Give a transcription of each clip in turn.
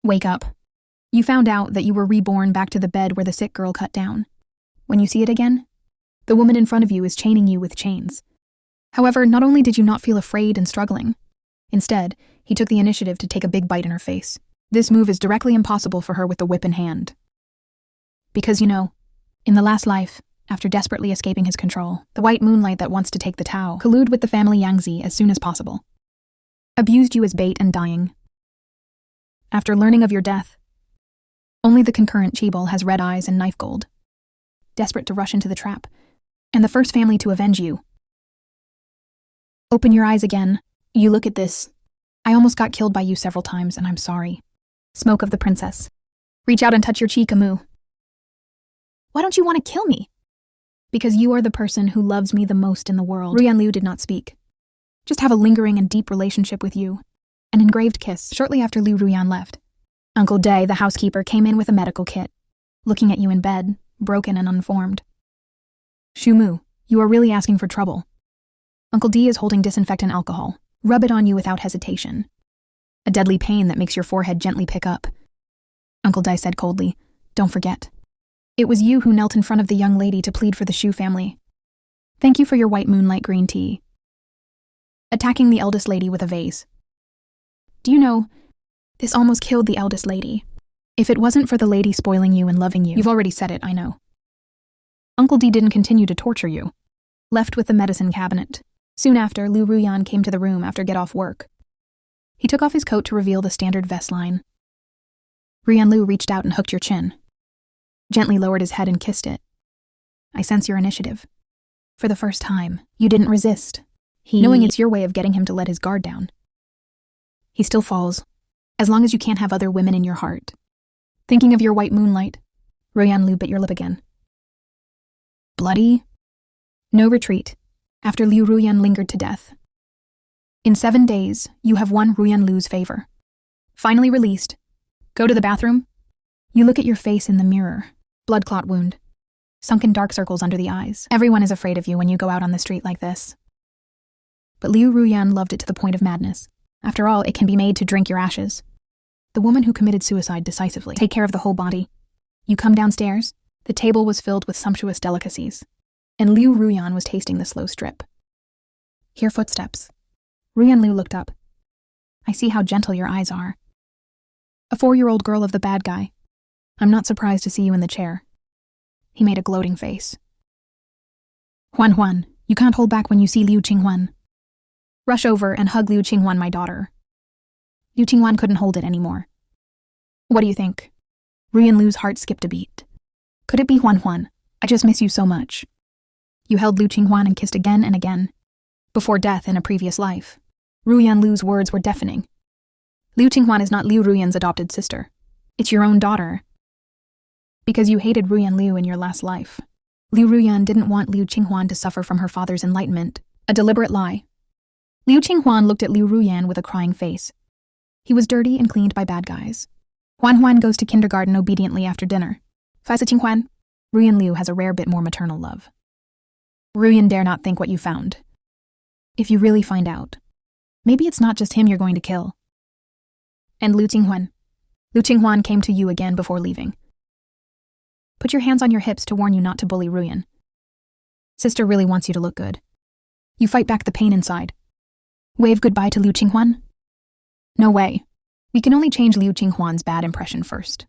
Wake up. You found out that you were reborn back to the bed where the sick girl cut down. When you see it again, the woman in front of you is chaining you with chains. However, not only did you not feel afraid and struggling, instead, he took the initiative to take a big bite in her face. This move is directly impossible for her with the whip in hand. Because in the last life, after desperately escaping his control, the white moonlight that wants to take the Tao collude with the family Yangzi as soon as possible. Abused you as bait and dying. After learning of your death, only the concurrent Chibol has red eyes and knife gold, desperate to rush into the trap, and the first family to avenge you. Open your eyes again. You look at this. I almost got killed by you several times, and I'm sorry. Smoke of the princess. Reach out and touch your cheek, Amu. Why don't you want to kill me? Because you are the person who loves me the most in the world. Ruyan Liu did not speak. Just have a lingering and deep relationship with you. An engraved kiss. Shortly after Liu Ruyan left, Uncle Day, the housekeeper, came in with a medical kit, looking at you in bed, broken and unformed. Shumu, you are really asking for trouble. Uncle D is holding disinfectant alcohol. Rub it on you without hesitation. A deadly pain that makes your forehead gently pick up. Uncle Dai said coldly, don't forget. It was you who knelt in front of the young lady to plead for the Shu family. Thank you for your white moonlight green tea. Attacking the eldest lady with a vase. Do you know, this almost killed the eldest lady. If it wasn't for the lady spoiling you and loving you. You've already said it, I know. Uncle D didn't continue to torture you. Left with the medicine cabinet. Soon after, Liu Ruyan came to the room after get-off work. He took off his coat to reveal the standard vest line. Ruyan Liu reached out and hooked your chin. Gently lowered his head and kissed it. I sense your initiative. For the first time, you didn't resist. Knowing it's your way of getting him to let his guard down. He still falls, as long as you can't have other women in your heart. Thinking of your white moonlight, Ruyan Liu bit your lip again. Bloody? No retreat, after Liu Ruyan lingered to death. In 7 days, you have won Ruyan Liu's favor. Finally released. Go to the bathroom. You look at your face in the mirror. Blood clot wound. Sunken dark circles under the eyes. Everyone is afraid of you when you go out on the street like this. But Liu Ruyan loved it to the point of madness. After all, it can be made to drink your ashes. The woman who committed suicide decisively. Take care of the whole body. You come downstairs. The table was filled with sumptuous delicacies, and Liu Ruyan was tasting the slow strip. Hear footsteps. Ruyan Liu looked up. I see how gentle your eyes are. A 4-year-old girl of the bad guy. I'm not surprised to see you in the chair. He made a gloating face. Huan, you can't hold back when you see Liu Qinghuan. Rush over and hug Liu Qinghuan, my daughter. Liu Qinghuan couldn't hold it anymore. What do you think? Ruyan Liu's heart skipped a beat. Could it be Huan? I just miss you so much. You held Liu Qinghuan and kissed again and again. Before death in a previous life. Ruyan Liu's words were deafening. Liu Qinghuan is not Liu Ruyan's adopted sister. It's your own daughter. Because you hated Ruyan Liu in your last life. Liu Ruyan didn't want Liu Qinghuan to suffer from her father's enlightenment. A deliberate lie. Liu Qinghuan looked at Liu Ruyan with a crying face. He was dirty and cleaned by bad guys. Huan goes to kindergarten obediently after dinner. Faisa Qinghuan, Ruyan Liu has a rare bit more maternal love. Ruyan dare not think what you found. If you really find out, maybe it's not just him you're going to kill. And Liu Qinghuan came to you again before leaving. Put your hands on your hips to warn you not to bully Ruyan. Sister really wants you to look good. You fight back the pain inside. Wave goodbye to Liu Qinghuan? No way. We can only change Liu Qinghuan's bad impression first.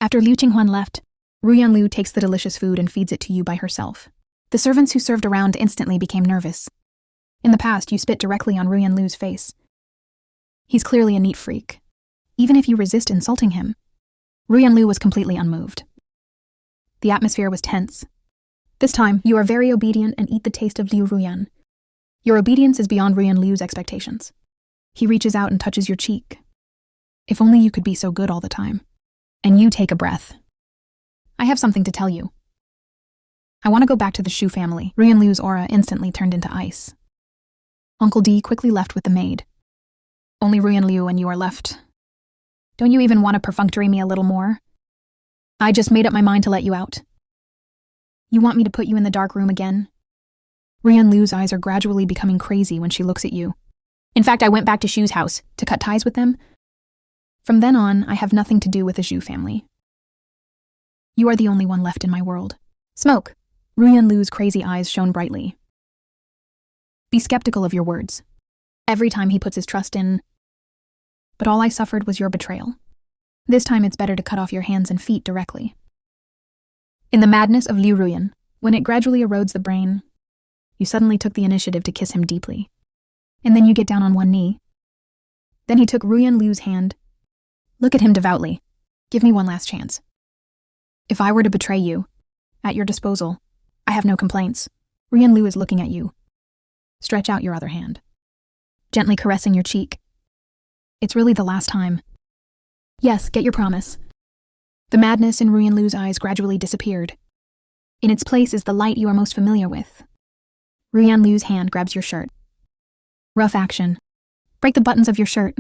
After Liu Qinghuan left, Ruyan Liu takes the delicious food and feeds it to you by herself. The servants who served around instantly became nervous. In the past, you spit directly on Ruyan Liu's face. He's clearly a neat freak. Even if you resist insulting him, Ruyan Liu was completely unmoved. The atmosphere was tense. This time, you are very obedient and eat the taste of Liu Ruyan. Your obedience is beyond Ruyan Liu's expectations. He reaches out and touches your cheek. If only you could be so good all the time. And you take a breath. I have something to tell you. I want to go back to the Shu family. Ruyan Liu's aura instantly turned into ice. Uncle D quickly left with the maid. Only Ruyan Liu and you are left. Don't you even want to perfunctory me a little more? I just made up my mind to let you out. You want me to put you in the dark room again? Ruyan Liu's eyes are gradually becoming crazy when she looks at you. In fact, I went back to Shu's house to cut ties with them. From then on, I have nothing to do with the Zhu family. You are the only one left in my world. Smoke! Ruyan Lu's crazy eyes shone brightly. Be skeptical of your words. Every time he puts his trust in... But all I suffered was your betrayal. This time it's better to cut off your hands and feet directly. In the madness of Liu Ruyan, when it gradually erodes the brain, you suddenly took the initiative to kiss him deeply. And then you get down on one knee. Then he took Ruyan Lu's hand. Look at him devoutly. Give me one last chance. If I were to betray you, at your disposal, I have no complaints. Ruyan Lu is looking at you. Stretch out your other hand. Gently caressing your cheek. It's really the last time. Yes, get your promise. The madness in Ruyan Lu's eyes gradually disappeared. In its place is the light you are most familiar with. Ruyan Lu's hand grabs your shirt. Rough action. Break the buttons of your shirt.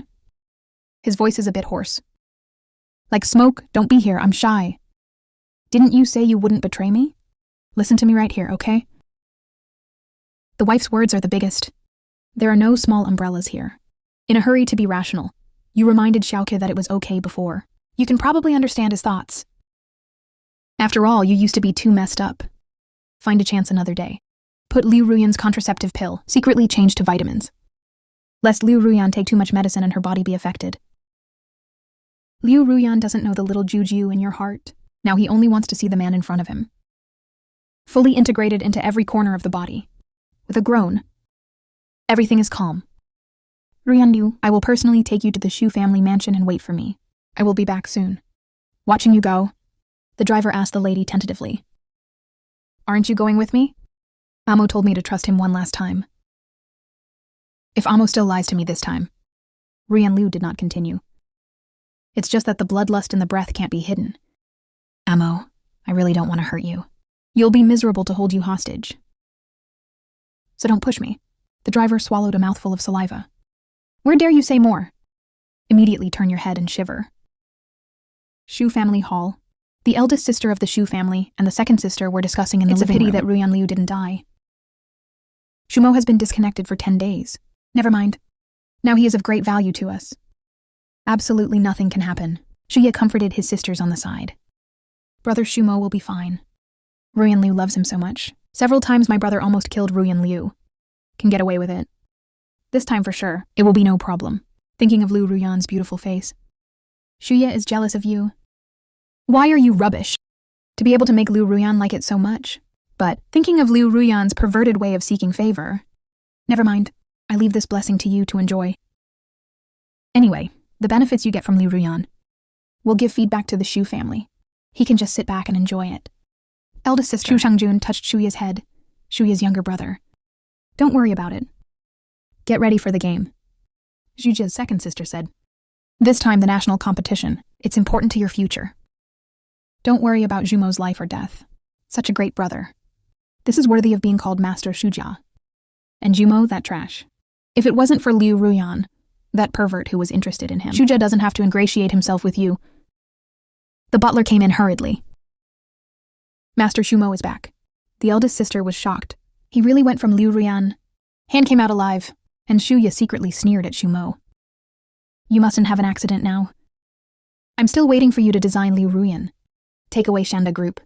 His voice is a bit hoarse. Like smoke, don't be here, I'm shy. Didn't you say you wouldn't betray me? Listen to me right here, okay? The wife's words are the biggest. There are no small umbrellas here. In a hurry to be rational, you reminded Xiaoke that it was okay before. You can probably understand his thoughts. After all, you used to be too messed up. Find a chance another day. Put Liu Ruyan's contraceptive pill, secretly changed to vitamins. Lest Liu Ruyan take too much medicine and her body be affected. Liu Ruyan doesn't know the little juju in your heart. Now he only wants to see the man in front of him. Fully integrated into every corner of the body. With a groan. Everything is calm. Ruyan Liu, I will personally take you to the Xu family mansion and wait for me. I will be back soon. Watching you go, the driver asked the lady tentatively. Aren't you going with me? Amo told me to trust him one last time. If Amo still lies to me this time. Ruyan Liu did not continue. It's just that the bloodlust in the breath can't be hidden. Amo, I really don't want to hurt you. You'll be miserable to hold you hostage. So don't push me. The driver swallowed a mouthful of saliva. Where dare you say more? Immediately turn your head and shiver. Xu family hall. The eldest sister of the Xu family and the second sister were discussing in the living room. It's a pity that Ruyan Liu didn't die. Shumo has been disconnected for 10 days. Never mind. Now he is of great value to us. Absolutely nothing can happen. Shuye comforted his sisters on the side. Brother Shumo will be fine. Ruyan Liu loves him so much. Several times my brother almost killed Ruyan Liu. Can get away with it. This time for sure, it will be no problem. Thinking of Liu Ruyan's beautiful face. Shuye is jealous of you. Why are you rubbish? To be able to make Liu Ruyan like it so much. But, thinking of Liu Ruyan's perverted way of seeking favor. Never mind, I leave this blessing to you to enjoy. Anyway, the benefits you get from Liu Ruyan. We'll give feedback to the Xu family. He can just sit back and enjoy it. Eldest sister Xu Shangjun touched Shuya's head, Shuya's younger brother. Don't worry about it. Get ready for the game. Zhujia's second sister said. This time the national competition. It's important to your future. Don't worry about Zhumo's life or death. Such a great brother. This is worthy of being called Master Shujia. And Zhumo, that trash. If it wasn't for Liu Ruyan, that pervert who was interested in him, Shujia doesn't have to ingratiate himself with you. The butler came in hurriedly. Master Shumo is back. The eldest sister was shocked. He really went from Liu Ruyan. Hand came out alive, and Shuya secretly sneered at Shumo. You mustn't have an accident now. I'm still waiting for you to design Liu Ruyan. Take away Shanda Group.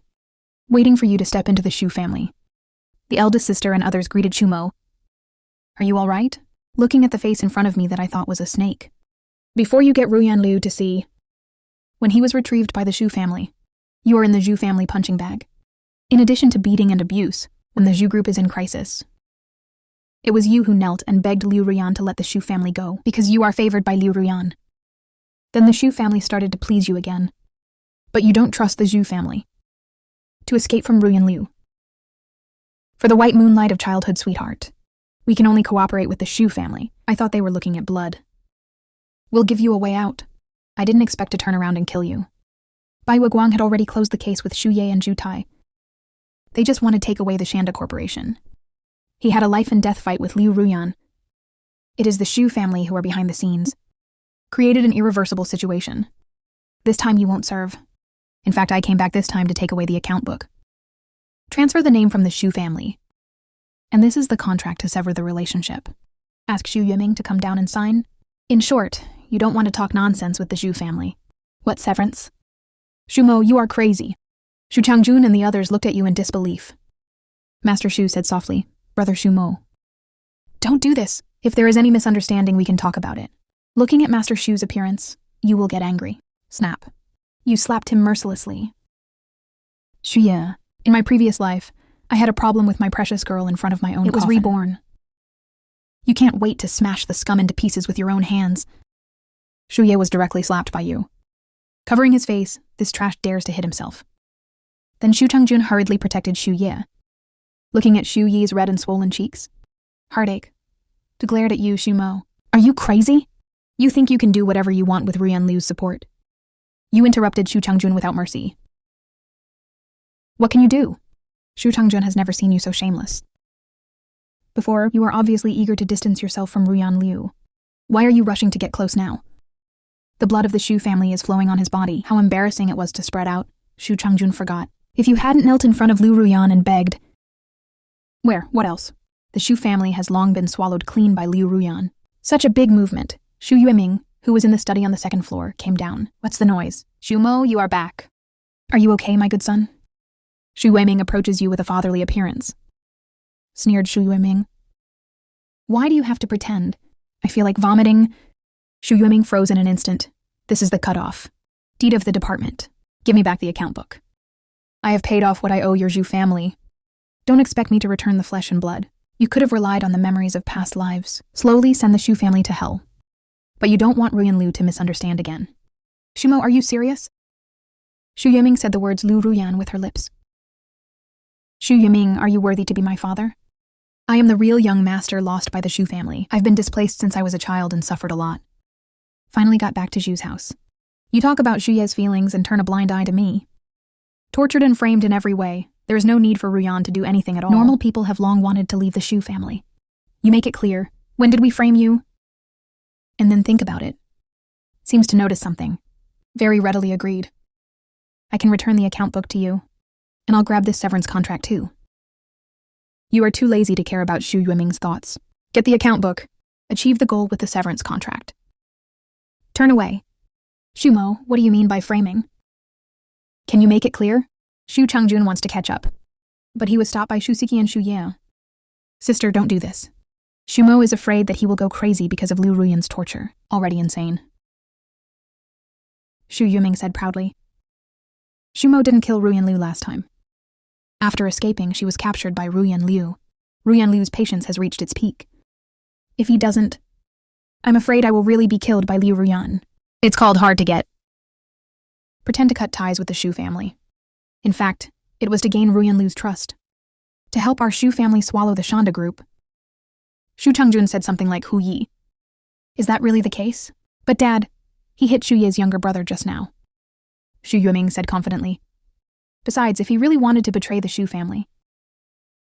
Waiting for you to step into the Xu family. The eldest sister and others greeted Shumo. Are you all right? Looking at the face in front of me that I thought was a snake. Before you get Ruyan Liu to see, when he was retrieved by the Xu family, you are in the Zhu family punching bag. In addition to beating and abuse, when the Zhu group is in crisis. It was you who knelt and begged Liu Ruyan to let the Xu family go, because you are favored by Liu Ruyan. Then the Xu family started to please you again. But you don't trust the Zhu family. To escape from Ruyan Liu. For the white moonlight of childhood sweetheart, we can only cooperate with the Xu family. I thought they were looking at blood. We'll give you a way out. I didn't expect to turn around and kill you. Bai Guang had already closed the case with Xu Ye and Zhu Tai. They just want to take away the Shanda Corporation. He had a life and death fight with Liu Ruyan. It is the Xu family who are behind the scenes. Created an irreversible situation. This time you won't serve. In fact, I came back this time to take away the account book. Transfer the name from the Xu family. And this is the contract to sever the relationship. Ask Xu Yiming to come down and sign. In short, You don't want to talk nonsense with the Zhu family. What severance? Shumo, you are crazy. Shu Changjun and the others looked at you in disbelief. Master Shu said softly, Brother Shumo. Don't do this. If there is any misunderstanding, we can talk about it. Looking at Master Shu's appearance, you will get angry. Snap. You slapped him mercilessly. Shuye, in my previous life, I had a problem with my precious girl in front of my own coffin. It was reborn. You can't wait to smash the scum into pieces with your own hands. Shuye was directly slapped by you. Covering his face, this trash dares to hit himself. Then Shu Changjun hurriedly protected Shu Ye. Looking at Shu Yi's red and swollen cheeks, heartache, glared at you, Shumo. Are you crazy? You think you can do whatever you want with Ruyan Liu's support? You interrupted Shu Changjun without mercy. What can you do? Shu Changjun has never seen you so shameless. Before, you were obviously eager to distance yourself from Ruyan Liu. Why are you rushing to get close now? The blood of the Shu family is flowing on his body. How embarrassing it was to spread out, Shu Changjun forgot. If you hadn't knelt in front of Liu Ruyan and begged... Where? What else? The Shu family has long been swallowed clean by Liu Ruyan. Such a big movement. Shu Yueming, who was in the study on the second floor, came down. What's the noise? Shumo, you are back. Are you okay, my good son? Shu Yueming approaches you with a fatherly appearance. Sneered Shu Yueming. Why do you have to pretend? I feel like vomiting. Shu Yueming froze in an instant. This is the cutoff. Deed of the department. Give me back the account book. I have paid off what I owe your Zhu family. Don't expect me to return the flesh and blood. You could have relied on the memories of past lives. Slowly send the Shu family to hell. But you don't want Ruyan Liu to misunderstand again. Shumo, are you serious? Shu Yueming said the words Liu Ruyan with her lips. Shu Yueming, are you worthy to be my father? I am the real young master lost by the Shu family. I've been displaced since I was a child and suffered a lot. Finally got back to Zhu's house. You talk about Shuye's feelings and turn a blind eye to me. Tortured and framed in every way, there is no need for Ruyan to do anything at all. Normal people have long wanted to leave the Shu family. You make it clear. When did we frame you? And then think about it. Seems to notice something. Very readily agreed. I can return the account book to you, and I'll grab this severance contract too. You are too lazy to care about Shu Yueming's thoughts. Get the account book. Achieve the goal with the severance contract. Turn away. Shumo, what do you mean by framing? Can you make it clear? Shu Changjun wants to catch up, but he was stopped by Shu Siki and Shu Ye. Sister, don't do this. Shumo is afraid that he will go crazy because of Liu Ruyan's torture, already insane. Shu Yueming said proudly. Shumo didn't kill Ruyan Liu last time. After escaping, she was captured by Ruyan Liu. Ruyan Liu's patience has reached its peak. If he doesn't, I'm afraid I will really be killed by Liu Ruyan. It's called hard to get. Pretend to cut ties with the Shu family. In fact, it was to gain Ruyan Liu's trust. To help our Shu family swallow the Shanda group. Shu Changjun said something like Hu Yi. Is that really the case? But Dad, he hit Shu Ye's younger brother just now. Shu Yueming said confidently. Besides, if he really wanted to betray the Shu family.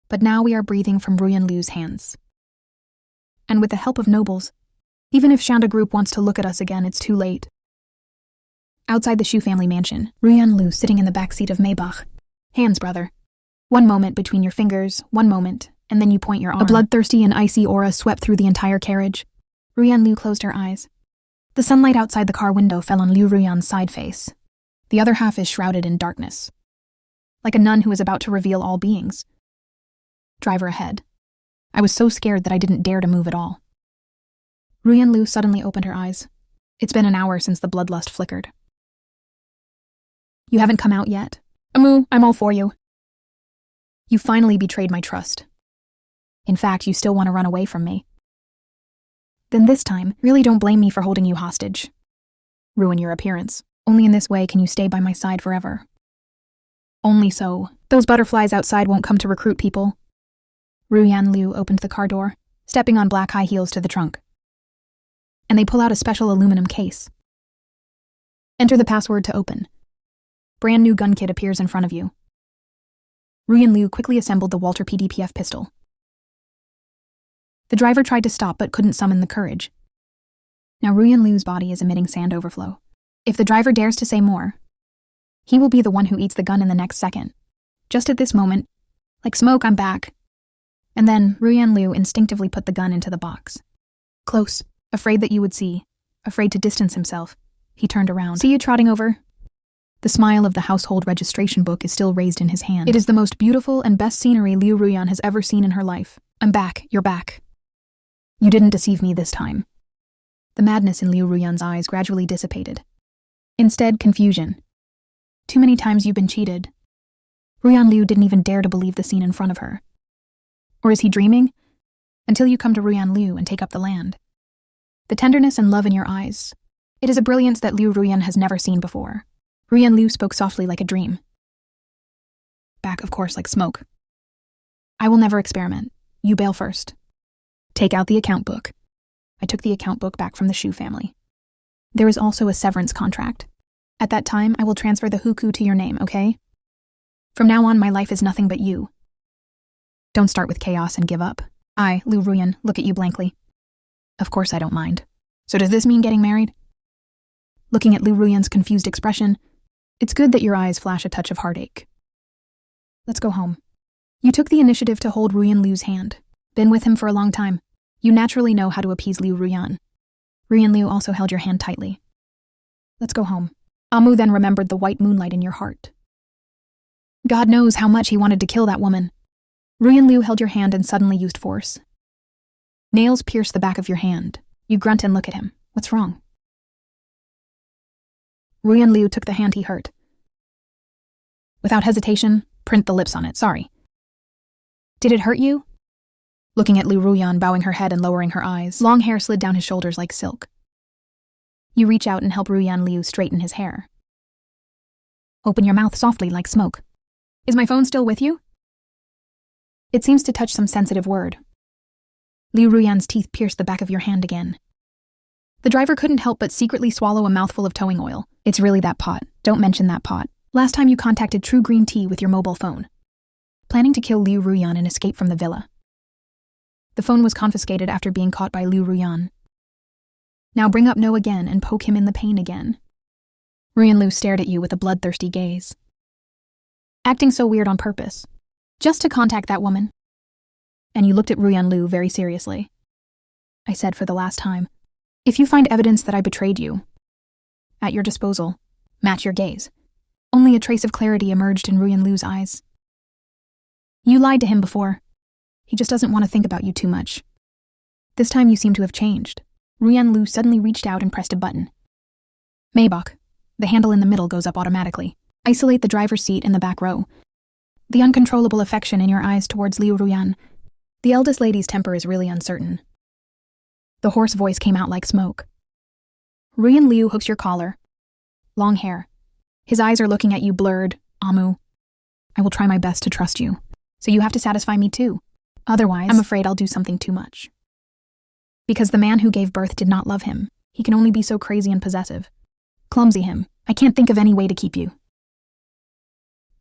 But now we are breathing from Ruyan Liu's hands. And with the help of nobles, even if Shanda group wants to look at us again, it's too late. Outside the Shu family mansion, Ruyan Liu sitting in the backseat of Maybach. Hands, brother. One moment between your fingers, one moment, and then you point your arm. A bloodthirsty and icy aura swept through the entire carriage. Ruyan Liu closed her eyes. The sunlight outside the car window fell on Liu Ruyan's side face. The other half is shrouded in darkness. Like a nun who is about to reveal all beings. Driver ahead. I was so scared that I didn't dare to move at all. Ruyan Liu suddenly opened her eyes. It's been an hour since the bloodlust flickered. You haven't come out yet? Amu, I'm all for you. You finally betrayed my trust. In fact, you still want to run away from me. Then this time, really don't blame me for holding you hostage. Ruin your appearance. Only in this way can you stay by my side forever. Only so. Those butterflies outside won't come to recruit people. Ruyan Liu opened the car door, stepping on black high heels to the trunk. And they pull out a special aluminum case. Enter the password to open. Brand new gun kit appears in front of you. Ruyan Liu quickly assembled the Walter PDPF pistol. The driver tried to stop but couldn't summon the courage. Now Ruyan Liu's body is emitting sand overflow. If the driver dares to say more, he will be the one who eats the gun in the next second. Just at this moment, like smoke, I'm back. And then Ruyan Liu instinctively put the gun into the box. Close, afraid that you would see, Afraid to distance himself, he turned around. See you trotting over? The smile of the household registration book is still raised in his hand. It is the most beautiful and best scenery Liu Ruyan has ever seen in her life. I'm back, you're back. You didn't deceive me this time. The madness in Liu Ruyan's eyes gradually dissipated. Instead, confusion. Too many times you've been cheated. Ruyan Liu didn't even dare to believe the scene in front of her. Or is he dreaming? Until you come to Ruyan Liu and take up the land. The tenderness and love in your eyes. It is a brilliance that Liu Ruyan has never seen before. Ruyan Liu spoke softly like a dream. Back, of course, like smoke. I will never experiment. You bail first. Take out the account book. I took the account book back from the Shu family. There is also a severance contract. At that time, I will transfer the hukou to your name, okay? From now on, my life is nothing but you. Don't start with chaos and give up. I, Liu Ruyan, look at you blankly. Of course I don't mind. So does this mean getting married? Looking at Liu Ruyan's confused expression, it's good that your eyes flash a touch of heartache. Let's go home. You took the initiative to hold Ruyan Liu's hand. Been with him for a long time. You naturally know how to appease Liu Ruyan. Ruyan Liu also held your hand tightly. Let's go home. Amu then remembered the white moonlight in your heart. God knows how much he wanted to kill that woman. Ruyan Liu held your hand and suddenly used force. Nails pierced the back of your hand. You grunt and look at him. What's wrong? Ruyan Liu took the hand he hurt. Without hesitation, print the lips on it, sorry. Did it hurt you? Looking at Liu Ruyan, bowing her head and lowering her eyes, long hair slid down his shoulders like silk. You reach out and help Ruyan Liu straighten his hair. Open your mouth softly like smoke. Is my phone still with you? It seems to touch some sensitive word. Liu Ruyan's teeth pierced the back of your hand again. The driver couldn't help but secretly swallow a mouthful of towing oil. It's really that pot. Don't mention that pot. Last time you contacted True Green Tea with your mobile phone. Planning to kill Liu Ruyan and escape from the villa. The phone was confiscated after being caught by Liu Ruyan. Now bring up No again and poke him in the pain again. Ruyan Liu stared at you with a bloodthirsty gaze. Acting so weird on purpose. Just to contact that woman. And you looked at Ruyan Liu very seriously. I said for the last time, if you find evidence that I betrayed you, at your disposal, match your gaze. Only a trace of clarity emerged in Ruyan Liu's eyes. You lied to him before. He just doesn't want to think about you too much. This time you seem to have changed. Ruyan Liu suddenly reached out and pressed a button. Maybach. The handle in the middle goes up automatically. Isolate the driver's seat in the back row. The uncontrollable affection in your eyes towards Liu Ruyan. The eldest lady's temper is really uncertain. The hoarse voice came out like smoke. Ruyan Liu hooks your collar. Long hair. His eyes are looking at you blurred. Amu. I will try my best to trust you. So you have to satisfy me too. Otherwise, I'm afraid I'll do something too much. Because the man who gave birth did not love him. He can only be so crazy and possessive. Clumsy him. I can't think of any way to keep you.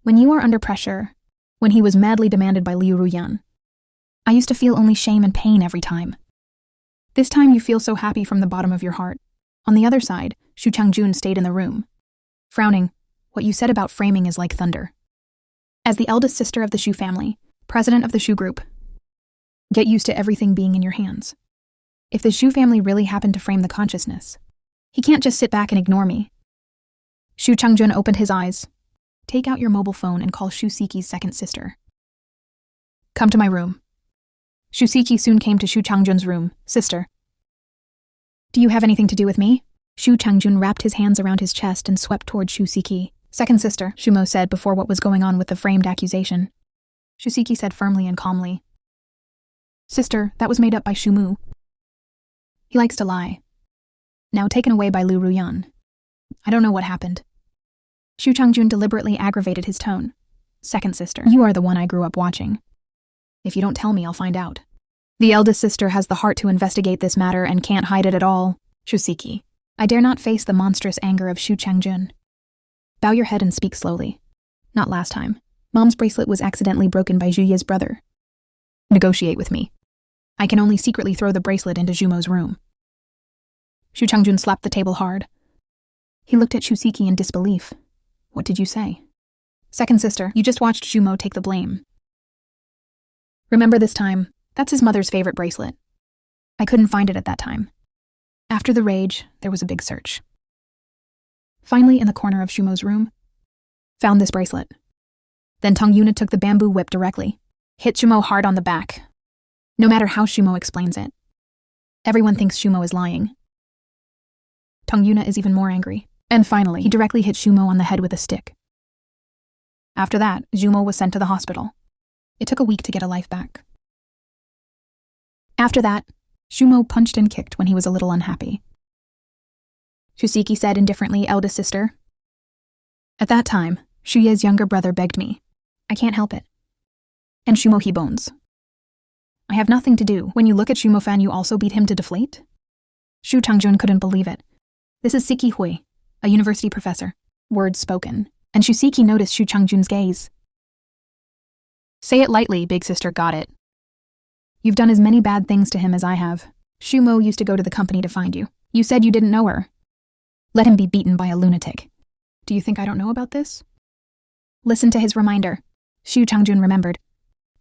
When you are under pressure, when he was madly demanded by Liu Ruyan, I used to feel only shame and pain every time. This time you feel so happy from the bottom of your heart. On the other side, Shu Changjun stayed in the room. Frowning, what you said about framing is like thunder. As the eldest sister of the Shu family, president of the Shu group, get used to everything being in your hands. If the Shu family really happened to frame the consciousness, he can't just sit back and ignore me. Shu Changjun opened his eyes. Take out your mobile phone and call Shu Siki's second sister. Come to my room. Shu Siki soon came to Shu Changjun's room. Sister. Do you have anything to do with me? Shu Changjun wrapped his hands around his chest and swept toward Shu Siki. Second sister, Shumo said before what was going on with the framed accusation. Shu Siki said firmly and calmly. Sister, that was made up by Shumu. He likes to lie. Now taken away by Liu Ruyan. I don't know what happened. Shu Changjun deliberately aggravated his tone. Second sister, you are the one I grew up watching. If you don't tell me, I'll find out. The eldest sister has the heart to investigate this matter and can't hide it at all. Shusiki, I dare not face the monstrous anger of Shu Changjun. Bow your head and speak slowly. Not last time. Mom's bracelet was accidentally broken by Zhuye's brother. Negotiate with me. I can only secretly throw the bracelet into Jumo's room. Shu Changjun slapped the table hard. He looked at Shusiki in disbelief. What did you say? Second sister, you just watched Jumo take the blame. Remember this time, that's his mother's favorite bracelet. I couldn't find it at that time. After the rage, there was a big search. Finally, in the corner of Shumo's room, found this bracelet. Then Tong Yuna took the bamboo whip directly, hit Shumo hard on the back. No matter how Shumo explains it, everyone thinks Shumo is lying. Tong Yuna is even more angry, and finally, he directly hit Shumo on the head with a stick. After that, Shumo was sent to the hospital. It took a week to get a life back. After that, Shumo punched and kicked when he was a little unhappy. Shusiki said indifferently, eldest sister. At that time, Shuye's younger brother begged me. I can't help it. And Shumo he bones. I have nothing to do. When you look at Shumo-fan, you also beat him to deflate? Shu Changjun couldn't believe it. This is Siki Hui, a university professor. Words spoken. And Shusiki noticed Shu Changjun's gaze. Say it lightly, big sister, got it. You've done as many bad things to him as I have. Shumo used to go to the company to find you. You said you didn't know her. Let him be beaten by a lunatic. Do you think I don't know about this? Listen to his reminder. Shu Changjun remembered.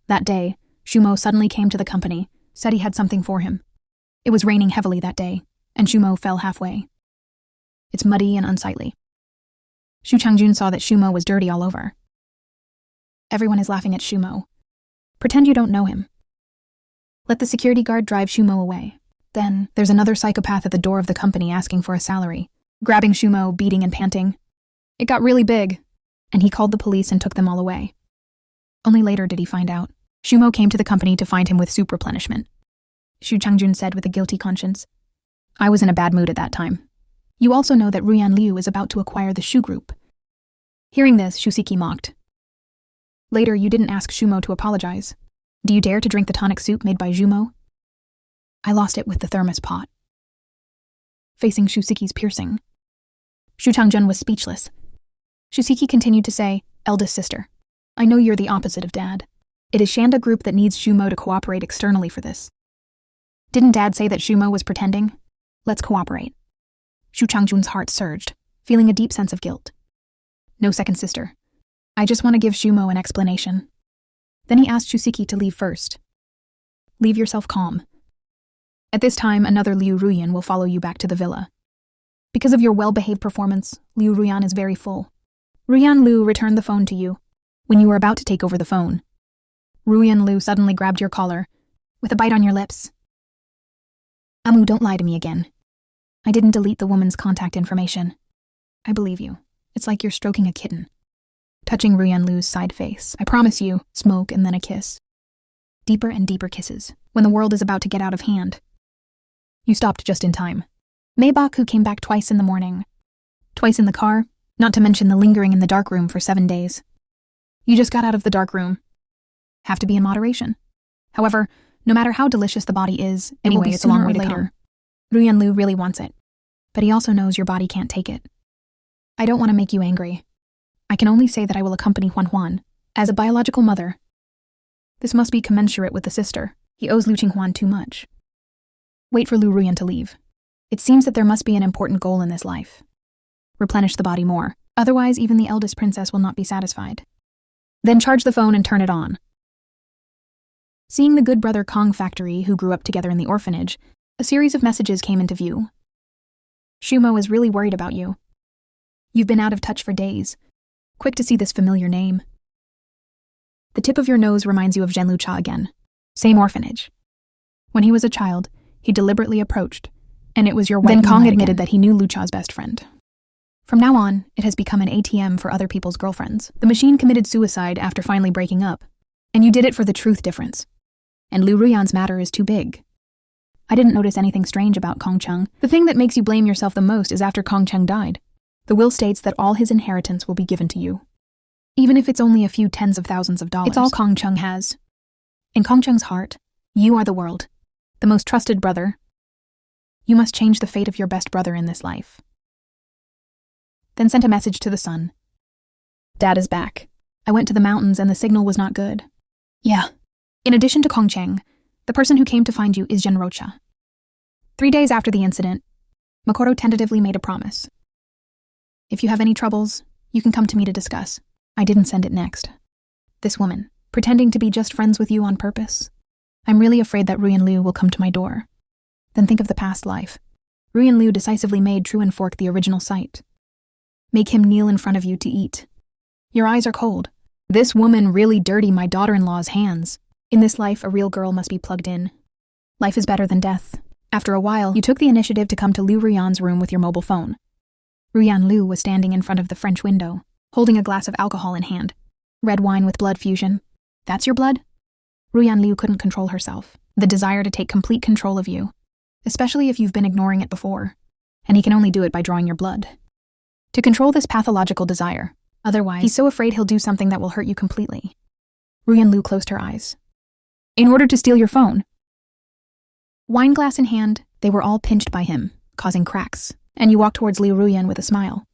That day, Shumo suddenly came to the company, said he had something for him. It was raining heavily that day, and Shumo fell halfway. It's muddy and unsightly. Shu Changjun saw that Shumo was dirty all over. Everyone is laughing at Shumo. Pretend you don't know him. Let the security guard drive Shumo away. Then, there's another psychopath at the door of the company asking for a salary, grabbing Shumo, beating and panting. It got really big, and he called the police and took them all away. Only later did he find out. Shumo came to the company to find him with soup replenishment. Shu Changjun said with a guilty conscience. I was in a bad mood at that time. You also know that Ruyan Liu is about to acquire the Shu Group. Hearing this, Shusiki mocked. Later, you didn't ask Shumo to apologize. Do you dare to drink the tonic soup made by Shumo? I lost it with the thermos pot. Facing Shusiki's piercing, Shu Changjun was speechless. Shusiki continued to say, eldest sister, I know you're the opposite of Dad. It is Shanda Group that needs Shumo to cooperate externally for this. Didn't Dad say that Shumo was pretending? Let's cooperate. Shu Changjun's heart surged, feeling a deep sense of guilt. No, second sister. I just want to give Shumo an explanation. Then he asked Shusiki to leave first. Leave yourself calm. At this time, another Liu Ruyan will follow you back to the villa. Because of your well-behaved performance, Liu Ruyan is very full. Ruyan Liu returned the phone to you when you were about to take over the phone. Ruyan Liu suddenly grabbed your collar, with a bite on your lips. Amu, don't lie to me again. I didn't delete the woman's contact information. I believe you. It's like you're stroking a kitten. Touching Ruyan Liu's side face. I promise you, smoke and then a kiss. Deeper and deeper kisses, when the world is about to get out of hand. You stopped just in time. Maybach, who came back twice in the morning. Twice in the car, not to mention the lingering in the dark room for 7 days. You just got out of the dark room. Have to be in moderation. However, no matter how delicious the body is, anyway, it's a long way to come. Ruyan Liu really wants it, but he also knows your body can't take it. I don't want to make you angry. I can only say that I will accompany Huan Huan, as a biological mother. This must be commensurate with the sister. He owes Liu Qinghuan too much. Wait for Liu Ruyan to leave. It seems that there must be an important goal in this life. Replenish the body more, otherwise even the eldest princess will not be satisfied. Then charge the phone and turn it on. Seeing the good brother Kong factory who grew up together in the orphanage, a series of messages came into view. Shumo is really worried about you. You've been out of touch for days. Quick to see this familiar name. The tip of your nose reminds you of Zhen Lucha again. Same orphanage. When he was a child, he deliberately approached, and it was your wife. Then Kong admitted that he knew Lucha's best friend. From now on, it has become an ATM for other people's girlfriends. The machine committed suicide after finally breaking up, and you did it for the truth difference. And Liu Ruyan's matter is too big. I didn't notice anything strange about Kong Cheng. The thing that makes you blame yourself the most is after Kong Cheng died. The will states that all his inheritance will be given to you. Even if it's only a few tens of thousands of dollars. It's all Kong Cheng has. In Kong Cheng's heart, you are the world, the most trusted brother. You must change the fate of your best brother in this life. Then sent a message to the sun. Dad is back. I went to the mountains and the signal was not good. Yeah. In addition to Kong Cheng, the person who came to find you is Genrocha. 3 days after the incident, Makoto tentatively made a promise. If you have any troubles, you can come to me to discuss. I didn't send it next. This woman, pretending to be just friends with you on purpose. I'm really afraid that Ruyan Liu will come to my door. Then think of the past life. Ruyan Liu decisively made Truan fork the original sight. Make him kneel in front of you to eat. Your eyes are cold. This woman really dirty my daughter-in-law's hands. In this life, a real girl must be plugged in. Life is better than death. After a while, you took the initiative to come to Liu Ruyan's room with your mobile phone. Ruyan Liu was standing in front of the French window, holding a glass of alcohol in hand. Red wine with blood fusion. That's your blood? Ruyan Liu couldn't control herself. The desire to take complete control of you, especially if you've been ignoring it before, and he can only do it by drawing your blood. To control this pathological desire, otherwise, he's so afraid he'll do something that will hurt you completely. Ruyan Liu closed her eyes. In order to steal your phone. Wine glass in hand, they were all pinched by him, causing cracks, and you walked towards Liu Ruyan with a smile.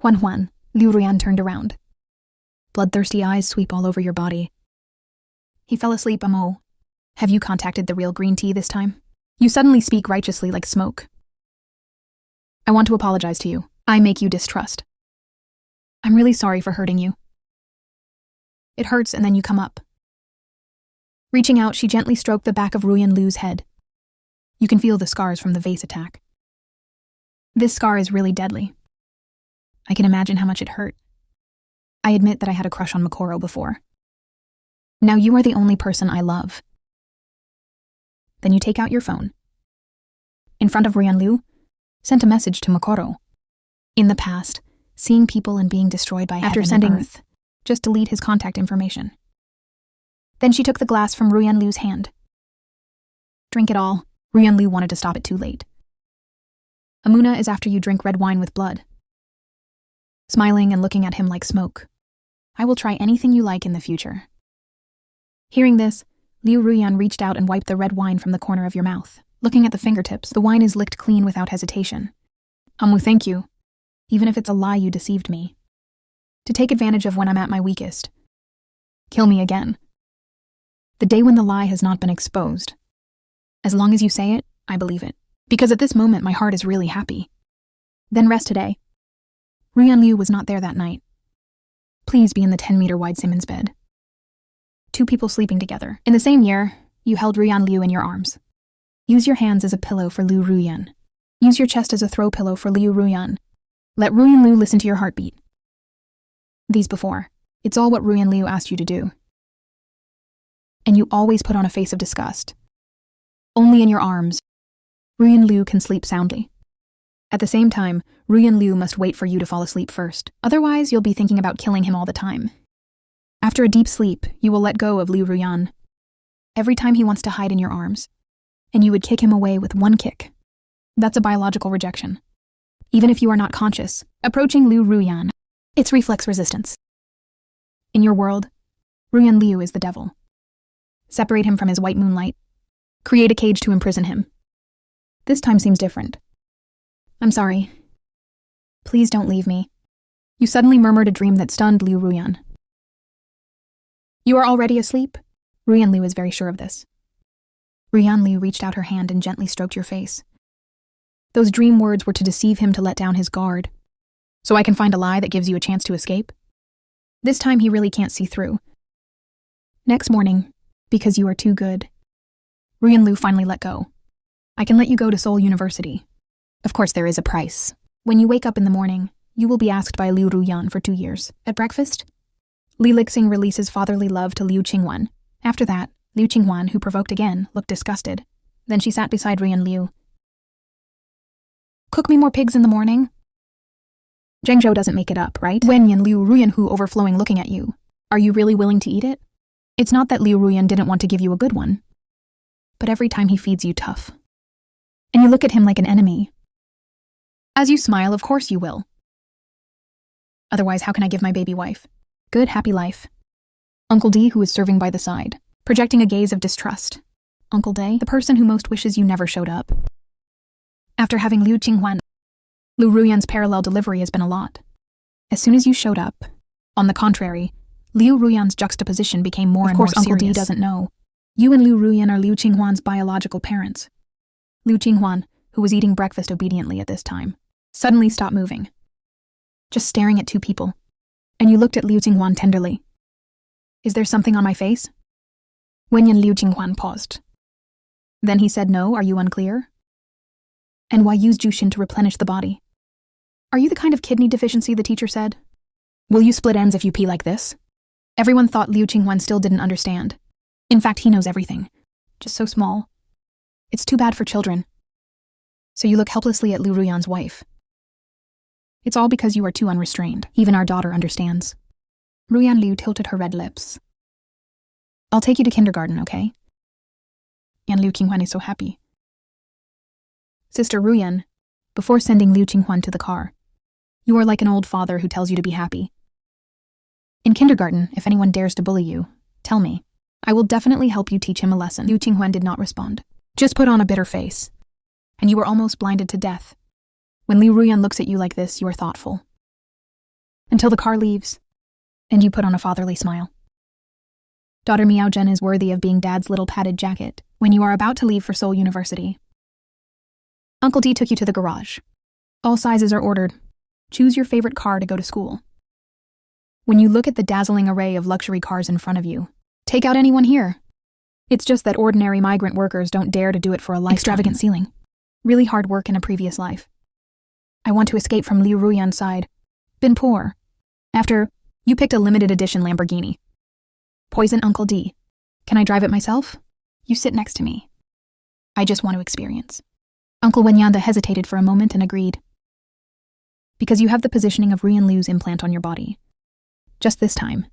Huan, Liu Ruyan turned around. Bloodthirsty eyes sweep all over your body. He fell asleep, Amo. Have you contacted the real green tea this time? You suddenly speak righteously like smoke. I want to apologize to you. I make you distrust. I'm really sorry for hurting you. It hurts and then you come up. Reaching out, she gently stroked the back of Ruyan Liu's head. You can feel the scars from the vase attack. This scar is really deadly. I can imagine how much it hurt. I admit that I had a crush on Makoro before. Now you are the only person I love. Then you take out your phone. In front of Ruyan Liu, sent a message to Makoro. In the past, seeing people and being destroyed by heaven and earth, just delete his contact information. Then she took the glass from Ruyan Liu's hand. Drink it all. Ruyan Liu wanted to stop it too late. Amuna is after you drink red wine with blood. Smiling and looking at him like smoke. I will try anything you like in the future. Hearing this, Liu Ruyan reached out and wiped the red wine from the corner of your mouth. Looking at the fingertips, the wine is licked clean without hesitation. Amu, thank you. Even if it's a lie, you deceived me. To take advantage of when I'm at my weakest. Kill me again. The day when the lie has not been exposed. As long as you say it, I believe it. Because at this moment, my heart is really happy. Then rest today. Ruyan Liu was not there that night. Please be in the 10-meter wide Simmons bed. 2 people sleeping together. In the same year, you held Ruyan Liu in your arms. Use your hands as a pillow for Liu Ruyan. Use your chest as a throw pillow for Liu Ruyan. Let Ruyan Liu listen to your heartbeat. These before. It's all what Ruyan Liu asked you to do. And you always put on a face of disgust. Only in your arms, Ruyan Liu can sleep soundly. At the same time, Ruyan Liu must wait for you to fall asleep first. Otherwise, you'll be thinking about killing him all the time. After a deep sleep, you will let go of Liu Ruyan. Every time he wants to hide in your arms, and you would kick him away with one kick. That's a biological rejection. Even if you are not conscious, approaching Liu Ruyan, it's reflex resistance. In your world, Ruyan Liu is the devil. Separate him from his white moonlight. Create a cage to imprison him. This time seems different. I'm sorry. Please don't leave me. You suddenly murmured a dream that stunned Liu Ruyan. You are already asleep? Ruyan Liu is very sure of this. Ruyan Liu reached out her hand and gently stroked your face. Those dream words were to deceive him to let down his guard. So I can find a lie that gives you a chance to escape? This time he really can't see through. Next morning, because you are too good, Ruyan Liu finally let go. I can let you go to Seoul University. Of course there is a price. When you wake up in the morning, you will be asked by Liu Ruyan for 2 years. At breakfast, Li Lixing releases fatherly love to Liu Qinghuan. After that, Liu Qinghuan, who provoked again, looked disgusted. Then she sat beside Ruyan Liu. Cook me more pigs in the morning? Zheng Zhou doesn't make it up, right? Wen Yan Liu Ruyan Hu overflowing looking at you. Are you really willing to eat it? It's not that Liu Ruyan didn't want to give you a good one. But every time he feeds you tough. And you look at him like an enemy. As you smile, of course you will. Otherwise, how can I give my baby wife? Good, happy life. Uncle D, who is serving by the side, projecting a gaze of distrust. Uncle Day, the person who most wishes you never showed up. After having Liu Qinghuan, Liu Ruyan's parallel delivery has been a lot. As soon as you showed up, on the contrary, Liu Ruyan's juxtaposition became more and more serious. Of course, Uncle D doesn't know. You and Liu Ruyan are Liu Qinghuan's biological parents. Liu Qinghuan, who was eating breakfast obediently at this time, suddenly stopped moving, just staring at 2 people. And you looked at Liu Qinghuan tenderly. Is there something on my face? Wenyan Liu Qinghuan paused. Then he said, no, are you unclear? And why use Jushin to replenish the body? Are you the kind of kidney deficiency the teacher said? Will you split ends if you pee like this? Everyone thought Liu Qinghuan still didn't understand. In fact, he knows everything. Just so small. It's too bad for children. So you look helplessly at Liu Ruyan's wife. It's all because you are too unrestrained. Even our daughter understands. Ruyan Liu tilted her red lips. I'll take you to kindergarten, okay? And Liu Qinghuan is so happy. Sister Ruyan, before sending Liu Qinghuan to the car, you are like an old father who tells you to be happy. In kindergarten, if anyone dares to bully you, tell me. I will definitely help you teach him a lesson. Liu Qinghuan did not respond. Just put on a bitter face. And you were almost blinded to death. When Liu Ruyan looks at you like this, you are thoughtful. Until the car leaves, and you put on a fatherly smile. Daughter Miao Zhen is worthy of being Dad's little padded jacket when you are about to leave for Seoul University. Uncle D took you to the garage. All sizes are ordered. Choose your favorite car to go to school. When you look at the dazzling array of luxury cars in front of you, take out anyone here. It's just that ordinary migrant workers don't dare to do it for a lifetime. Extravagant ceiling. Really hard work in a previous life. I want to escape from Liu Ruyan's side. Been poor. After, you picked a limited edition Lamborghini. Poison Uncle D. Can I drive it myself? You sit next to me. I just want to experience. Uncle Wenyanda hesitated for a moment and agreed. Because you have the positioning of Ruyan Liu's implant on your body. Just this time.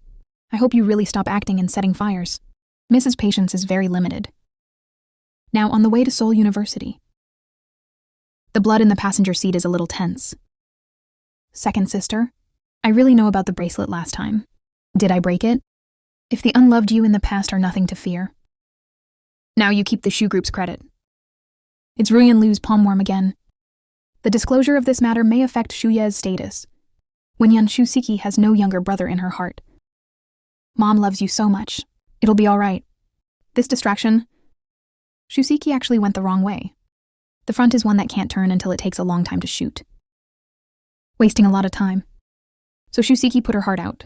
I hope you really stop acting and setting fires. Mrs. Patience is very limited. Now on the way to Seoul University. The blood in the passenger seat is a little tense. Second sister, I really know about the bracelet last time. Did I break it? If the unloved you in the past are nothing to fear. Now you keep the shoe group's credit. It's Ruyan Liu's palmworm again. The disclosure of this matter may affect Shuye's status. Wenyan Shusiki has no younger brother in her heart. Mom loves you so much. It'll be all right. This distraction, Shusiki actually went the wrong way. The front is one that can't turn until it takes a long time to shoot. Wasting a lot of time. So Shusiki put her heart out.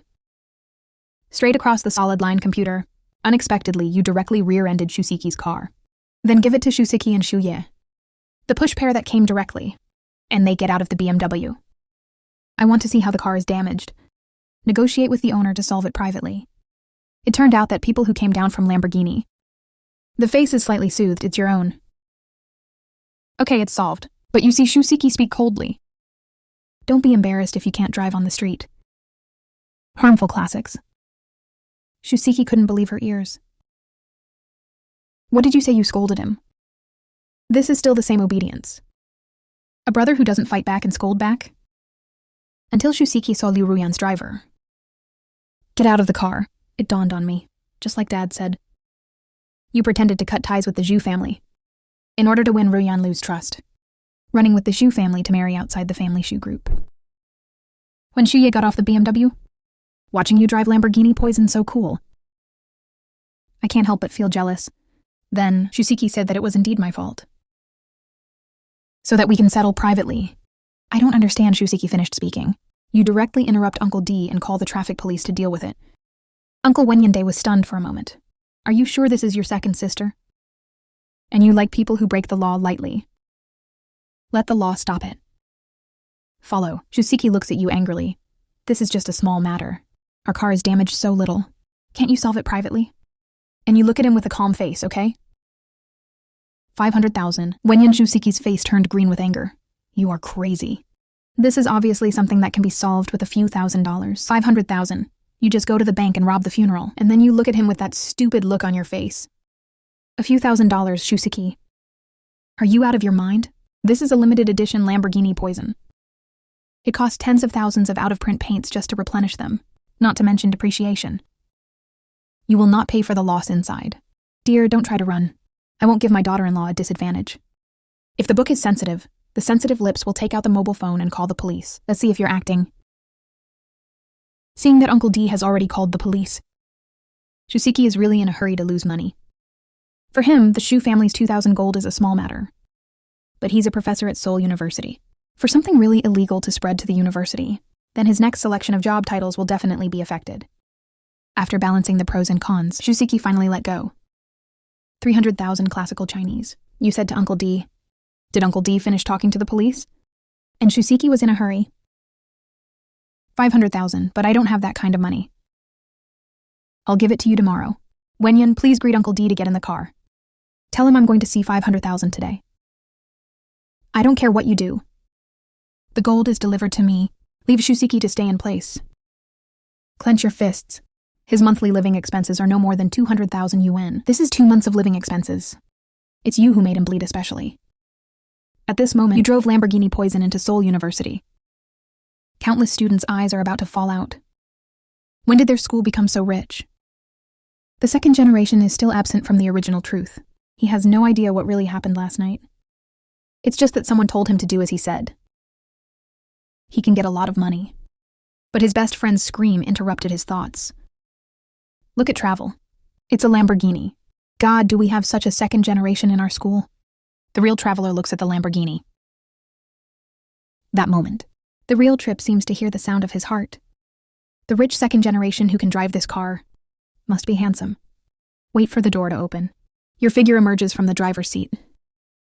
Straight across the solid line computer, unexpectedly you directly rear-ended Shusiki's car. Then give it to Shusiki and Shuye. The push pair that came directly, and they get out of the BMW. I want to see how the car is damaged. Negotiate with the owner to solve it privately. It turned out that people who came down from Lamborghini. The face is slightly soothed, it's your own. Okay, it's solved, but you see Shusiki speak coldly. Don't be embarrassed if you can't drive on the street. Harmful classics. Shusiki couldn't believe her ears. What did you say you scolded him? This is still the same obedience. A brother who doesn't fight back and scold back? Until Shusiki saw Liu Ruyan's driver. Get out of the car, it dawned on me, just like Dad said. You pretended to cut ties with the Zhu family, in order to win Ruyan Liu's trust, running with the Zhu family to marry outside the family shoe group. When Shuye got off the BMW, watching you drive Lamborghini poisoned so cool. I can't help but feel jealous. Then, Shusiki said that it was indeed my fault. So that we can settle privately. I don't understand, Shusiki finished speaking. You directly interrupt Uncle D and call the traffic police to deal with it. Uncle Wenyande was stunned for a moment. Are you sure this is your second sister? And you like people who break the law lightly. Let the law stop it. Follow. Shusiki looks at you angrily. This is just a small matter. Our car is damaged so little. Can't you solve it privately? And you look at him with a calm face, okay? 500,000. Wenyan Shusiki's face turned green with anger. You are crazy. This is obviously something that can be solved with a few $1,000s. 500,000. You just go to the bank and rob the funeral, and then you look at him with that stupid look on your face. A few $1,000s, Shusiki. Are you out of your mind? This is a limited edition Lamborghini poison. It costs tens of thousands of out-of-print paints just to replenish them, not to mention depreciation. You will not pay for the loss inside. Dear, don't try to run. I won't give my daughter-in-law a disadvantage. If the book is sensitive, the sensitive lips will take out the mobile phone and call the police. Let's see if you're acting. Seeing that Uncle D has already called the police, Shusiki is really in a hurry to lose money. For him, the Shu family's 2,000 gold is a small matter. But he's a professor at Seoul University. For something really illegal to spread to the university, then his next selection of job titles will definitely be affected. After balancing the pros and cons, Shusiki finally let go. 300,000 classical Chinese, you said to Uncle D. Did Uncle D finish talking to the police? And Shusiki was in a hurry. 500,000, but I don't have that kind of money. I'll give it to you tomorrow. Wenyan, please greet Uncle D to get in the car. Tell him I'm going to see 500,000 today. I don't care what you do. The gold is delivered to me. Leave Shusiki to stay in place. Clench your fists. His monthly living expenses are no more than 200,000 yuan. This is 2 months of living expenses. It's you who made him bleed especially. At this moment, you drove Lamborghini poison into Seoul University. Countless students' eyes are about to fall out. When did their school become so rich? The second generation is still absent from the original truth. He has no idea what really happened last night. It's just that someone told him to do as he said. He can get a lot of money. But his best friend's scream interrupted his thoughts. Look at travel. It's a Lamborghini. God, do we have such a second generation in our school? The real traveler looks at the Lamborghini. That moment, the real Trip seems to hear the sound of his heart. The rich second generation who can drive this car must be handsome. Wait for the door to open. Your figure emerges from the driver's seat.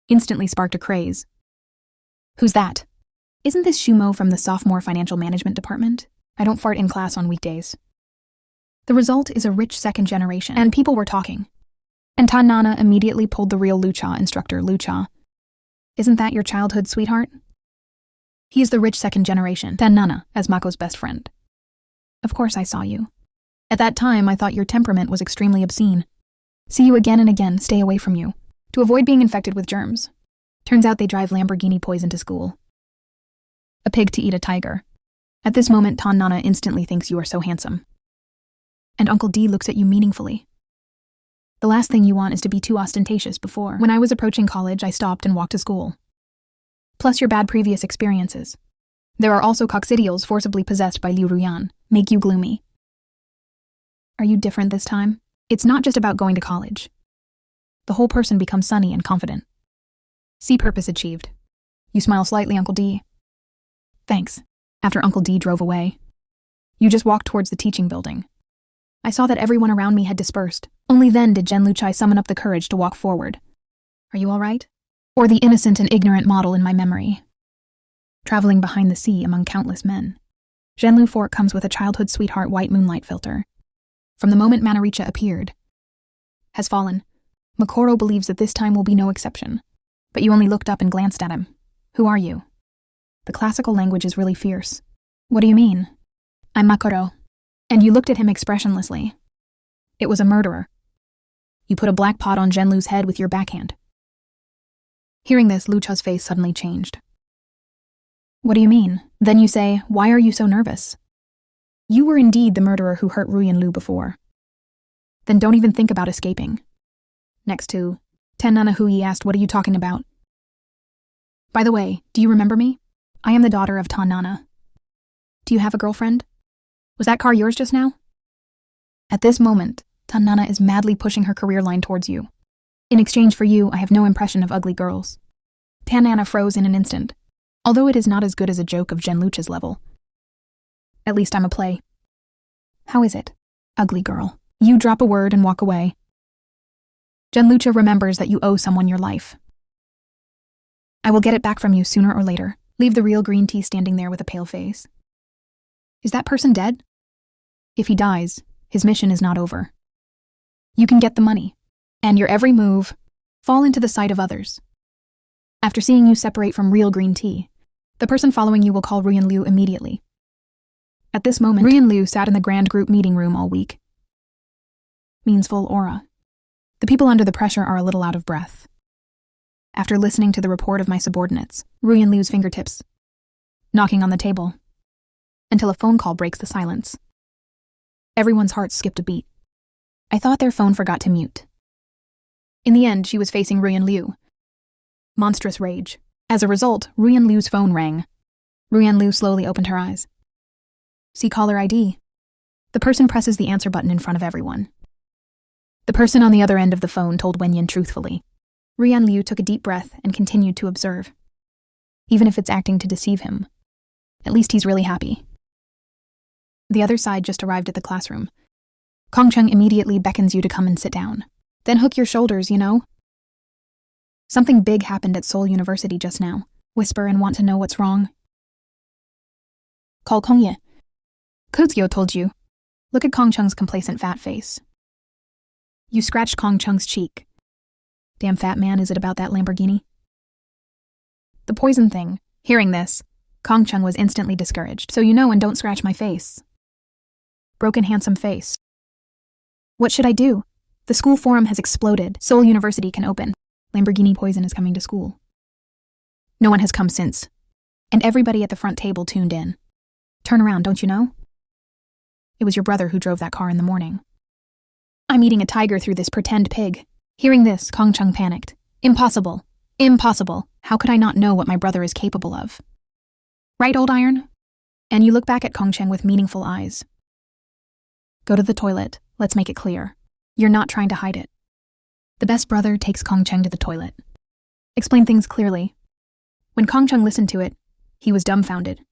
Instantly sparked a craze. Who's that? Isn't this Shumo from the sophomore financial management department? I don't fart in class on weekdays. The result is a rich second generation, and people were talking. And Nana immediately pulled the real Lucha instructor, Lucha. Isn't that your childhood sweetheart? He is the rich second generation, Nana, as Mako's best friend. Of course I saw you. At that time, I thought your temperament was extremely obscene. See you again and again, stay away from you. To avoid being infected with germs. Turns out they drive Lamborghini poison to school. A pig to eat a tiger. At this moment, Nana instantly thinks you are so handsome. And Uncle D looks at you meaningfully. The last thing you want is to be too ostentatious before. When I was approaching college, I stopped and walked to school. Plus your bad previous experiences. There are also coccidials forcibly possessed by Liu Ruyan. Make you gloomy. Are you different this time? It's not just about going to college. The whole person becomes sunny and confident. See purpose achieved. You smile slightly, Uncle D. Thanks. After Uncle D drove away, you just walked towards the teaching building. I saw that everyone around me had dispersed. Only then did Jen Luchai summon up the courage to walk forward. Are you all right? Or the innocent and ignorant model in my memory? Traveling behind the sea among countless men. Zhenlu Fort comes with a childhood sweetheart white moonlight filter. From the moment Manaricha appeared, has fallen. Makoro believes that this time will be no exception. But you only looked up and glanced at him. Who are you? The classical language is really fierce. What do you mean? I'm Makoro. And you looked at him expressionlessly. It was a murderer. You put a black pot on Zhenlu's head with your backhand. Hearing this, Lucha's face suddenly changed. What do you mean? Then you say, why are you so nervous? You were indeed the murderer who hurt Ruyan Lu before. Then don't even think about escaping. Next to, Nana Hui asked, what are you talking about? By the way, do you remember me? I am the daughter of Nana. Do you have a girlfriend? Was that car yours just now? At this moment, Nana is madly pushing her career line towards you. In exchange for you, I have no impression of ugly girls. Nana froze in an instant, although it is not as good as a joke of Jen Lucha's level. At least I'm a play. How is it, ugly girl? You drop a word and walk away. Jen Lucha remembers that you owe someone your life. I will get it back from you sooner or later. Leave the real green tea standing there with a pale face. Is that person dead? If he dies, his mission is not over. You can get the money, and your every move fall into the sight of others. After seeing you separate from real green tea, the person following you will call Ruyan Liu immediately. At this moment, Ruyan Liu sat in the grand group meeting room all week. Means full aura. The people under the pressure are a little out of breath. After listening to the report of my subordinates, Ruyan Liu's fingertips, knocking on the table, until a phone call breaks the silence. Everyone's hearts skipped a beat. I thought their phone forgot to mute. In the end, she was facing Ruyan Liu. Monstrous rage. As a result, Ruyan Liu's phone rang. Ruyan Liu slowly opened her eyes. See caller ID. The person presses the answer button in front of everyone. The person on the other end of the phone told Wenyan truthfully. Ruyan Liu took a deep breath and continued to observe. Even if it's acting to deceive him, at least he's really happy. The other side just arrived at the classroom. Kongcheng immediately beckons you to come and sit down. Then hook your shoulders, you know? Something big happened at Seoul University just now. Whisper and want to know what's wrong. Call Kongye. Kozyo told you. Look at Kong Chung's complacent fat face. You scratched Kong Chung's cheek. Damn fat man, is it about that Lamborghini? The poison thing. Hearing this, Kong Chung was instantly discouraged. So you know and don't scratch my face. Broken handsome face. What should I do? The school forum has exploded. Seoul University can open. Lamborghini poison is coming to school. No one has come since. And everybody at the front table tuned in. Turn around, don't you know? It was your brother who drove that car in the morning. I'm eating a tiger through this pretend pig. Hearing this, Kong Chung panicked. Impossible. Impossible. How could I not know what my brother is capable of? Right, old iron? And you look back at Kong Chung with meaningful eyes. Go to the toilet. Let's make it clear. You're not trying to hide it. The best brother takes Kong Chung to the toilet. Explain things clearly. When Kong Chung listened to it, he was dumbfounded.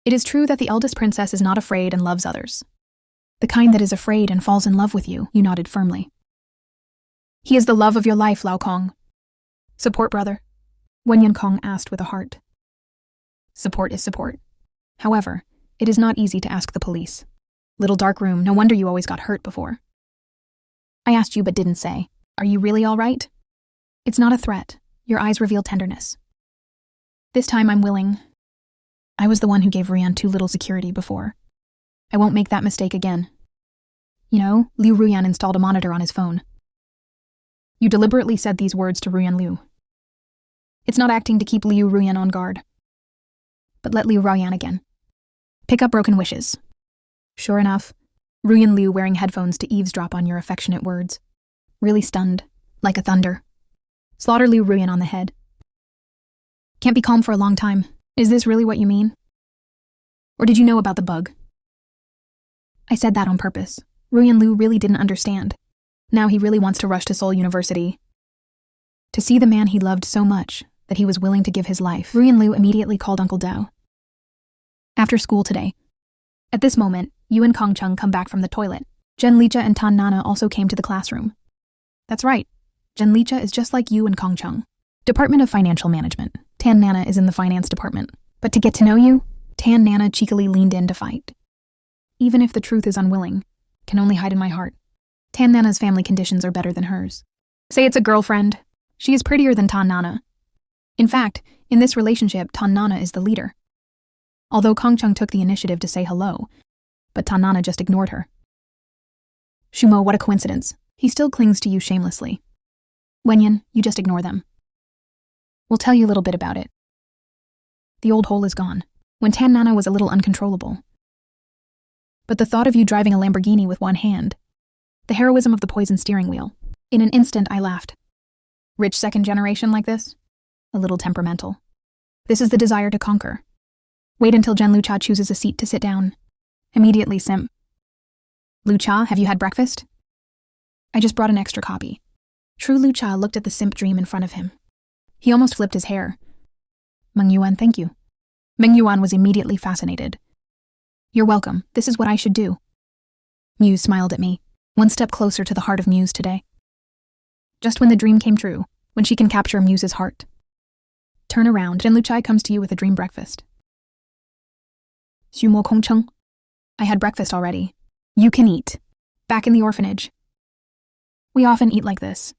It is true that the eldest princess is not afraid and loves others. The kind that is afraid and falls in love with you, you nodded firmly. He is the love of your life, Lao Kong. Support, brother? Wenyan Kong asked with a heart. Support is support. However, it is not easy to ask the police. Little dark room, no wonder you always got hurt before. I asked you but didn't say. Are you really all right? It's not a threat. Your eyes reveal tenderness. This time I'm willing. I was the one who gave Ruyan too little security before. I won't make that mistake again. You know, Liu Ruyan installed a monitor on his phone. You deliberately said these words to Ruyan Liu. It's not acting to keep Liu Ruyan on guard. But let Liu Ruyan again. Pick up broken wishes. Sure enough, Ruyan Liu wearing headphones to eavesdrop on your affectionate words. Really stunned, like a thunder. Slaughter Liu Ruyan on the head. Can't be calm for a long time. Is this really what you mean? Or did you know about the bug? I said that on purpose. Ruyan Liu really didn't understand. Now he really wants to rush to Seoul University. To see the man he loved so much that he was willing to give his life, Ruyan Liu immediately called Uncle Dao. After school today. At this moment, you and Kong Chung come back from the toilet. Jen Licha and Tan Nana also came to the classroom. That's right. Jen Licha is just like you and Kong Chung. Department of Financial Management. Tan Nana is in the finance department. But to get to know you, Tan Nana cheekily leaned in to fight. Even if the truth is unwilling, can only hide in my heart. Tan Nana's family conditions are better than hers. Say it's a girlfriend. She is prettier than Tan Nana. In fact, in this relationship, Tan Nana is the leader. Although Kong Chung took the initiative to say hello, but Tan Nana just ignored her. Shumo, what a coincidence. He still clings to you shamelessly. Wenyan, you just ignore them. We'll tell you a little bit about it. The old hole is gone. When Tan Nana was a little uncontrollable. But the thought of you driving a Lamborghini with one hand, the heroism of the poison steering wheel. In an instant, I laughed. Rich second generation like this? A little temperamental. This is the desire to conquer. Wait until Jen Lucha chooses a seat to sit down. Immediately simp. Lucha, have you had breakfast? I just brought an extra copy. True Lucha looked at the simp dream in front of him. He almost flipped his hair. Meng Yuan, thank you. Meng Yuan was immediately fascinated. You're welcome. This is what I should do. Muse smiled at me, one step closer to the heart of Muse today. Just when the dream came true, when she can capture Muse's heart. Turn around, Jen Luchai comes to you with a dream breakfast. Sumo Kong Chung. I had breakfast already. You can eat. Back in the orphanage. We often eat like this.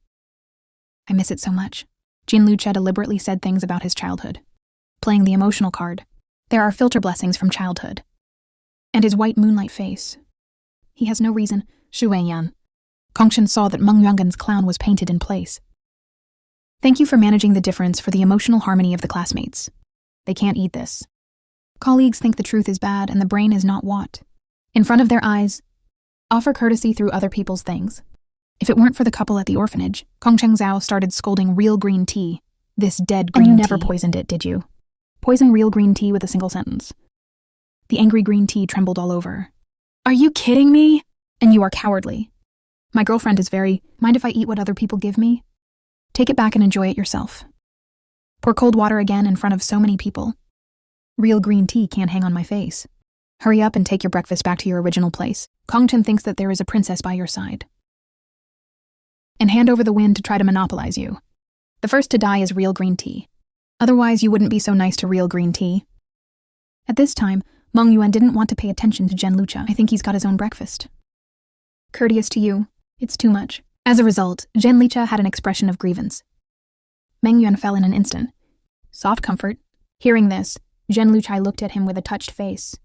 I miss it so much. Jin Lucha deliberately said things about his childhood. Playing the emotional card. There are filter blessings from childhood. And his white moonlight face. He has no reason. Shu Weiyan. Kongshen saw that Meng Yuangan's clown was painted in place. Thank you for managing the difference for the emotional harmony of the classmates. They can't eat this. Colleagues think the truth is bad and the brain is not what. In front of their eyes, offer courtesy through other people's things. If it weren't for the couple at the orphanage, Kong Cheng Zhao started scolding real green tea. This dead green tea. And you never poisoned it, did you? Poison real green tea with a single sentence. The angry green tea trembled all over. Are you kidding me? And you are cowardly. My girlfriend is very, mind if I eat what other people give me? Take it back and enjoy it yourself. Pour cold water again in front of so many people. Real green tea can't hang on my face. Hurry up and take your breakfast back to your original place. Kongchen thinks that there is a princess by your side. And hand over the wind to try to monopolize you. The first to die is real green tea. Otherwise, you wouldn't be so nice to real green tea. At this time, Meng Yuan didn't want to pay attention to Jen Lucha. I think he's got his own breakfast. Courteous to you, it's too much. As a result, Jen Licha had an expression of grievance. Meng Yuan fell in an instant. Soft comfort. Hearing this, Jen Luchai looked at him with a touched face.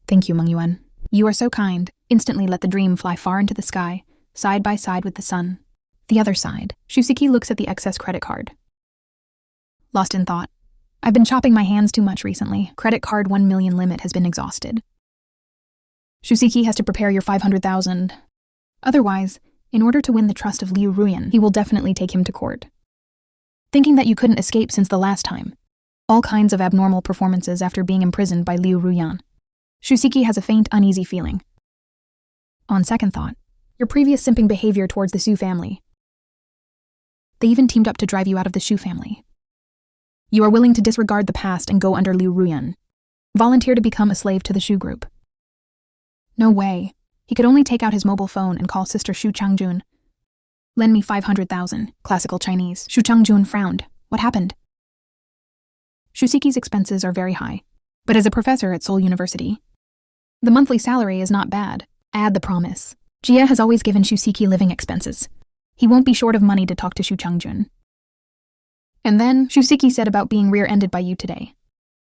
Thank you, Meng Yuan. You are so kind. Instantly let the dream fly far into the sky, side by side with the sun. The other side, Shusiki looks at the excess credit card. Lost in thought. I've been chopping my hands too much recently. Credit card 1 million limit has been exhausted. Shusiki has to prepare your 500,000. Otherwise, in order to win the trust of Liu Ruyan, he will definitely take him to court. Thinking that you couldn't escape since the last time. All kinds of abnormal performances after being imprisoned by Liu Ruyan. Shusiki has a faint, uneasy feeling. On second thought, your previous simping behavior towards the Su family. They even teamed up to drive you out of the Shu family. You are willing to disregard the past and go under Liu Ruyan. Volunteer to become a slave to the Shu group. No way. He could only take out his mobile phone and call Sister Shu Changjun. Lend me 500,000, classical Chinese. Shu Changjun frowned. What happened? Shusiki's expenses are very high, but as a professor at Seoul University, the monthly salary is not bad. Add the promise. Jia has always given Shusiki living expenses. He won't be short of money to talk to Shu Changjun. And then, Shusiki said about being rear-ended by you today.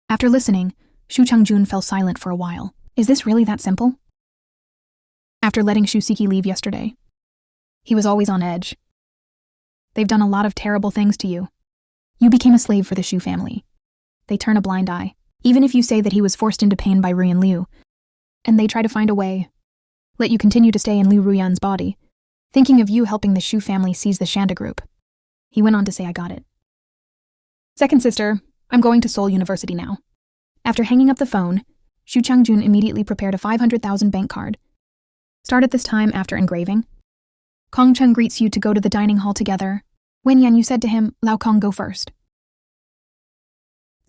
After listening, Shu Changjun fell silent for a while. Is this really that simple? After letting Shusiki leave yesterday, he was always on edge. They've done a lot of terrible things to you. You became a slave for the Shu family. They turn a blind eye, even if you say that he was forced into pain by Ruyan Liu, and they try to find a way. Let you continue to stay in Liu Ruyan's body, thinking of you helping the Shu family seize the Shanda group. He went on to say, I got it. Second sister, I'm going to Seoul University now. After hanging up the phone, Shu Changjun immediately prepared a 500,000 bank card. Start at this time after engraving. Kong Cheng greets you to go to the dining hall together. Wen Yan, you said to him, Lao Kong, go first.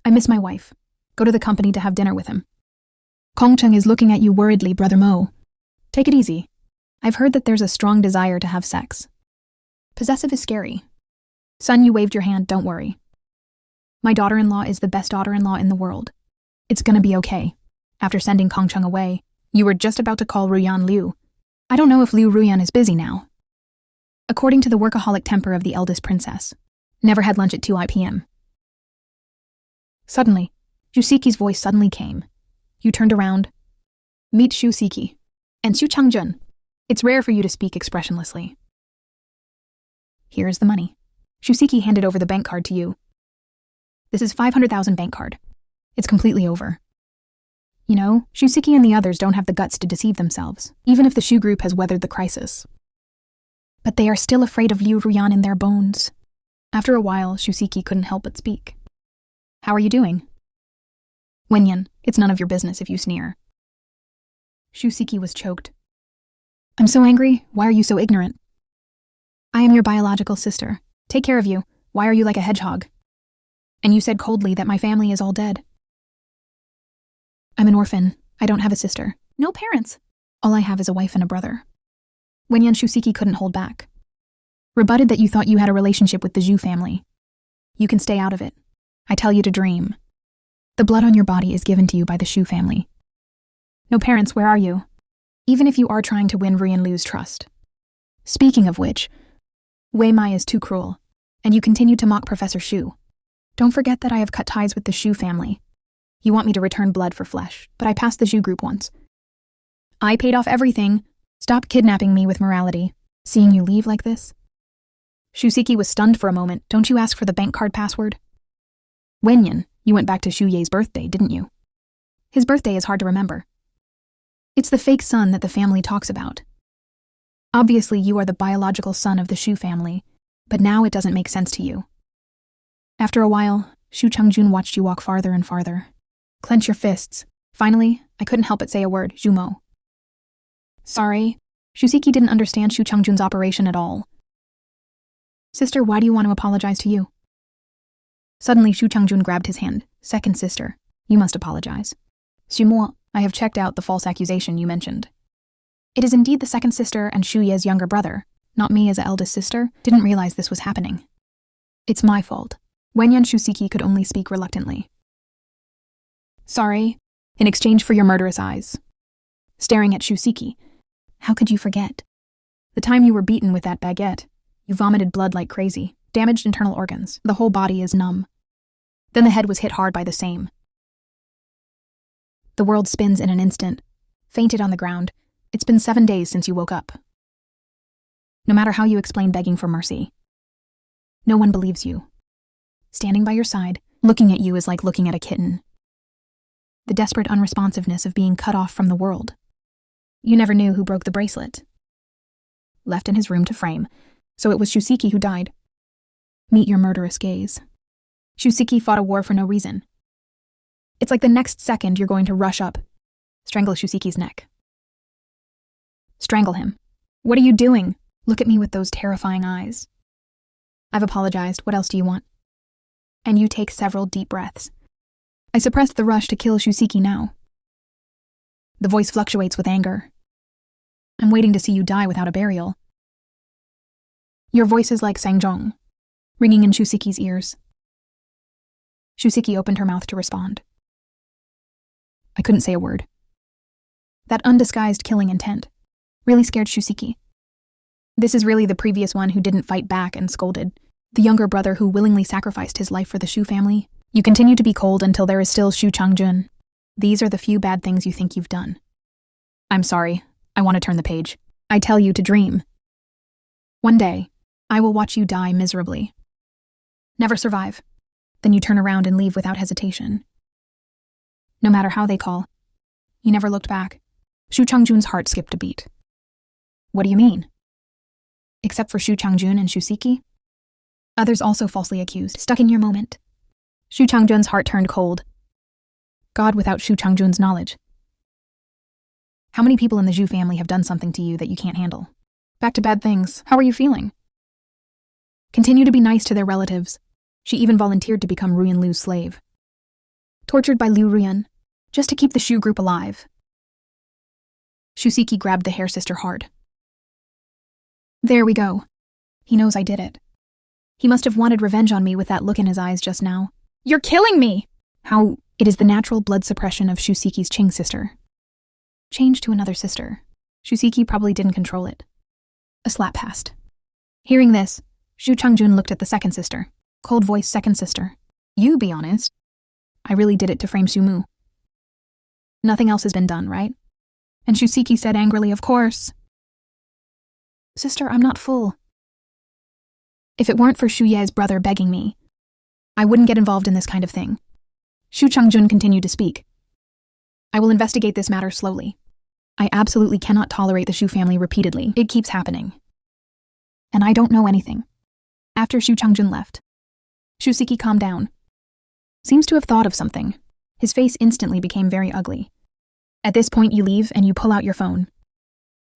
I miss my wife. Go to the company to have dinner with him. Kong Cheng is looking at you worriedly, Brother Mo. Take it easy. I've heard that there's a strong desire to have sex. Possessive is scary. Son, you waved your hand, don't worry. My daughter-in-law is the best daughter-in-law in the world. It's gonna be okay. After sending Kong Cheng away, you were just about to call Ruyan Liu. I don't know if Liu Ruyan is busy now. According to the workaholic temper of the eldest princess, never had lunch at 2 p.m. Suddenly, Shusiki's voice suddenly came. You turned around. Meet Shusiki and Shu Changjun. It's rare for you to speak expressionlessly. Here is the money. Shusiki handed over the bank card to you. This is 500,000 bank card. It's completely over. You know, Shusiki and the others don't have the guts to deceive themselves, even if the Shu group has weathered the crisis. But they are still afraid of Liu Ruyan in their bones. After a while, Shusiki couldn't help but speak. How are you doing? Wenyan, it's none of your business if you sneer. Shusiki was choked. I'm so angry. Why are you so ignorant? I am your biological sister. Take care of you. Why are you like a hedgehog? And you said coldly that my family is all dead. I'm an orphan. I don't have a sister. No parents. All I have is a wife and a brother. Wenyan, Shusiki couldn't hold back. Rebutted that you thought you had a relationship with the Zhu family. You can stay out of it. I tell you to dream. The blood on your body is given to you by the Shu family. No parents, where are you? Even if you are trying to win Ruyan Liu's trust. Speaking of which, Wei Mai is too cruel, and you continue to mock Professor Shu. Don't forget that I have cut ties with the Shu family. You want me to return blood for flesh, but I passed the Zhu group once. I paid off everything. Stop kidnapping me with morality. Seeing you leave like this? Shusiki was stunned for a moment. Don't you ask for the bank card password? Wenyan, you went back to Shu Ye's birthday, didn't you? His birthday is hard to remember. It's the fake son that the family talks about. Obviously, you are the biological son of the Shu family, but now it doesn't make sense to you. After a while, Shu Changjun watched you walk farther and farther. Clench your fists. Finally, I couldn't help but say a word, Jumo. Sorry. Shusiki didn't understand Shu Changjun's operation at all. Sister, why do you want to apologize to you? Suddenly, Shu Changjun grabbed his hand. Second sister, you must apologize. Sumo, I have checked out the false accusation you mentioned. It is indeed the second sister and Shu Ye's younger brother, not me as the eldest sister. Didn't realize this was happening. It's my fault. Wenyan Shusiki could only speak reluctantly. Sorry, in exchange for your murderous eyes. Staring at Shusiki. How could you forget? The time you were beaten with that baguette, you vomited blood like crazy, damaged internal organs, the whole body is numb. Then the head was hit hard by the same. The world spins in an instant. Fainted on the ground. It's been 7 days since you woke up. No matter how you explain begging for mercy, no one believes you. Standing by your side, looking at you is like looking at a kitten. The desperate unresponsiveness of being cut off from the world. You never knew who broke the bracelet. Left in his room to frame, so it was Shusiki who died. Meet your murderous gaze. Shusiki fought a war for no reason. It's like the next second you're going to rush up, strangle Shusiki's neck. Strangle him. What are you doing? Look at me with those terrifying eyes. I've apologized. What else do you want? And you take several deep breaths. I suppressed the rush to kill Shusiki now. The voice fluctuates with anger. I'm waiting to see you die without a burial. Your voice is like Sangjong, ringing in Shusiki's ears. Shusiki opened her mouth to respond. I couldn't say a word. That undisguised killing intent really scared Shusiki. This is really the previous one who didn't fight back and scolded, the younger brother who willingly sacrificed his life for the Shu family. You continue to be cold until there is still Shu Changjun. These are the few bad things you think you've done. I'm sorry. I want to turn the page. I tell you to dream. One day, I will watch you die miserably. Never survive. Then you turn around and leave without hesitation. No matter how they call. He never looked back. Shu Changjun's heart skipped a beat. What do you mean? Except for Shu Changjun and Shusiki? Others also falsely accused, stuck in your moment. Shu Changjun's heart turned cold. God without Shu Changjun's knowledge. How many people in the Zhu family have done something to you that you can't handle? Back to bad things. How are you feeling? Continue to be nice to their relatives. She even volunteered to become Ruyan Liu's slave. Tortured by Liu Ruyan, just to keep the Shu group alive. Shusiki grabbed the hair sister hard. There we go. He knows I did it. He must have wanted revenge on me with that look in his eyes just now. You're killing me! How it is the natural blood suppression of Shusiki's Qing sister. Change to another sister. Shusiki probably didn't control it. A slap passed. Hearing this, Shu Changjun looked at the second sister. Cold voice second sister. You be honest. I really did it to frame Sumu. Nothing else has been done, right? And Shusiki said angrily, of course. Sister, I'm not full. If it weren't for Shu Ye's brother begging me, I wouldn't get involved in this kind of thing. Shu Changjun continued to speak. I will investigate this matter slowly. I absolutely cannot tolerate the Shu family repeatedly. It keeps happening. And I don't know anything. After Shu Changjun left, Shusiki calmed down. Seems to have thought of something. His face instantly became very ugly. At this point you leave and you pull out your phone.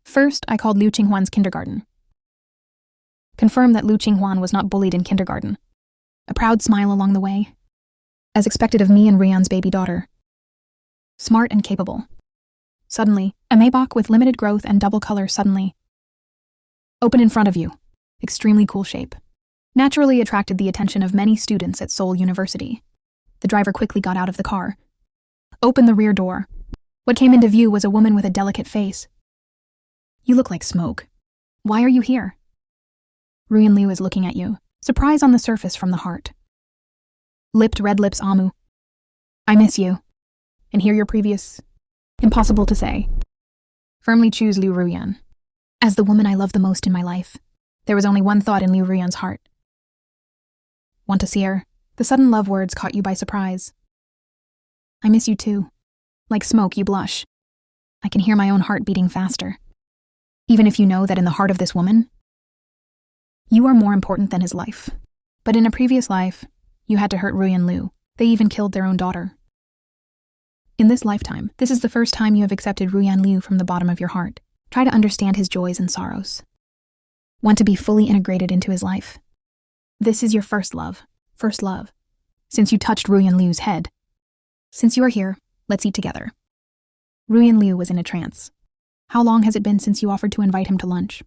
First, I called Liu Qinghuan's kindergarten. Confirm that Liu Qinghuan was not bullied in kindergarten. A proud smile along the way. As expected of me and Rian's baby daughter. Smart and capable. Suddenly, a Maybach with limited growth and double color suddenly. Open in front of you. Extremely cool shape. Naturally attracted the attention of many students at Seoul University. The driver quickly got out of the car. Opened the rear door. What came into view was a woman with a delicate face. You look like smoke. Why are you here? Ruyan Liu is looking at you. Surprise on the surface from the heart. Lipped red lips Amu. I miss you. And hear your previous... Impossible to say. Firmly choose Liu Ruyan. As the woman I love the most in my life, there was only one thought in Liu Ruyan's heart. Want to see her? The sudden love words caught you by surprise. I miss you too. Like smoke, you blush. I can hear my own heart beating faster. Even if you know that in the heart of this woman, you are more important than his life. But in a previous life, you had to hurt Ruyan Liu. They even killed their own daughter. In this lifetime, this is the first time you have accepted Ruyan Liu from the bottom of your heart. Try to understand his joys and sorrows. Want to be fully integrated into his life. This is your first love. First love. Since you touched Ruyan Liu's head. Since you are here, let's eat together. Ruyan Liu was in a trance. How long has it been since you offered to invite him to lunch?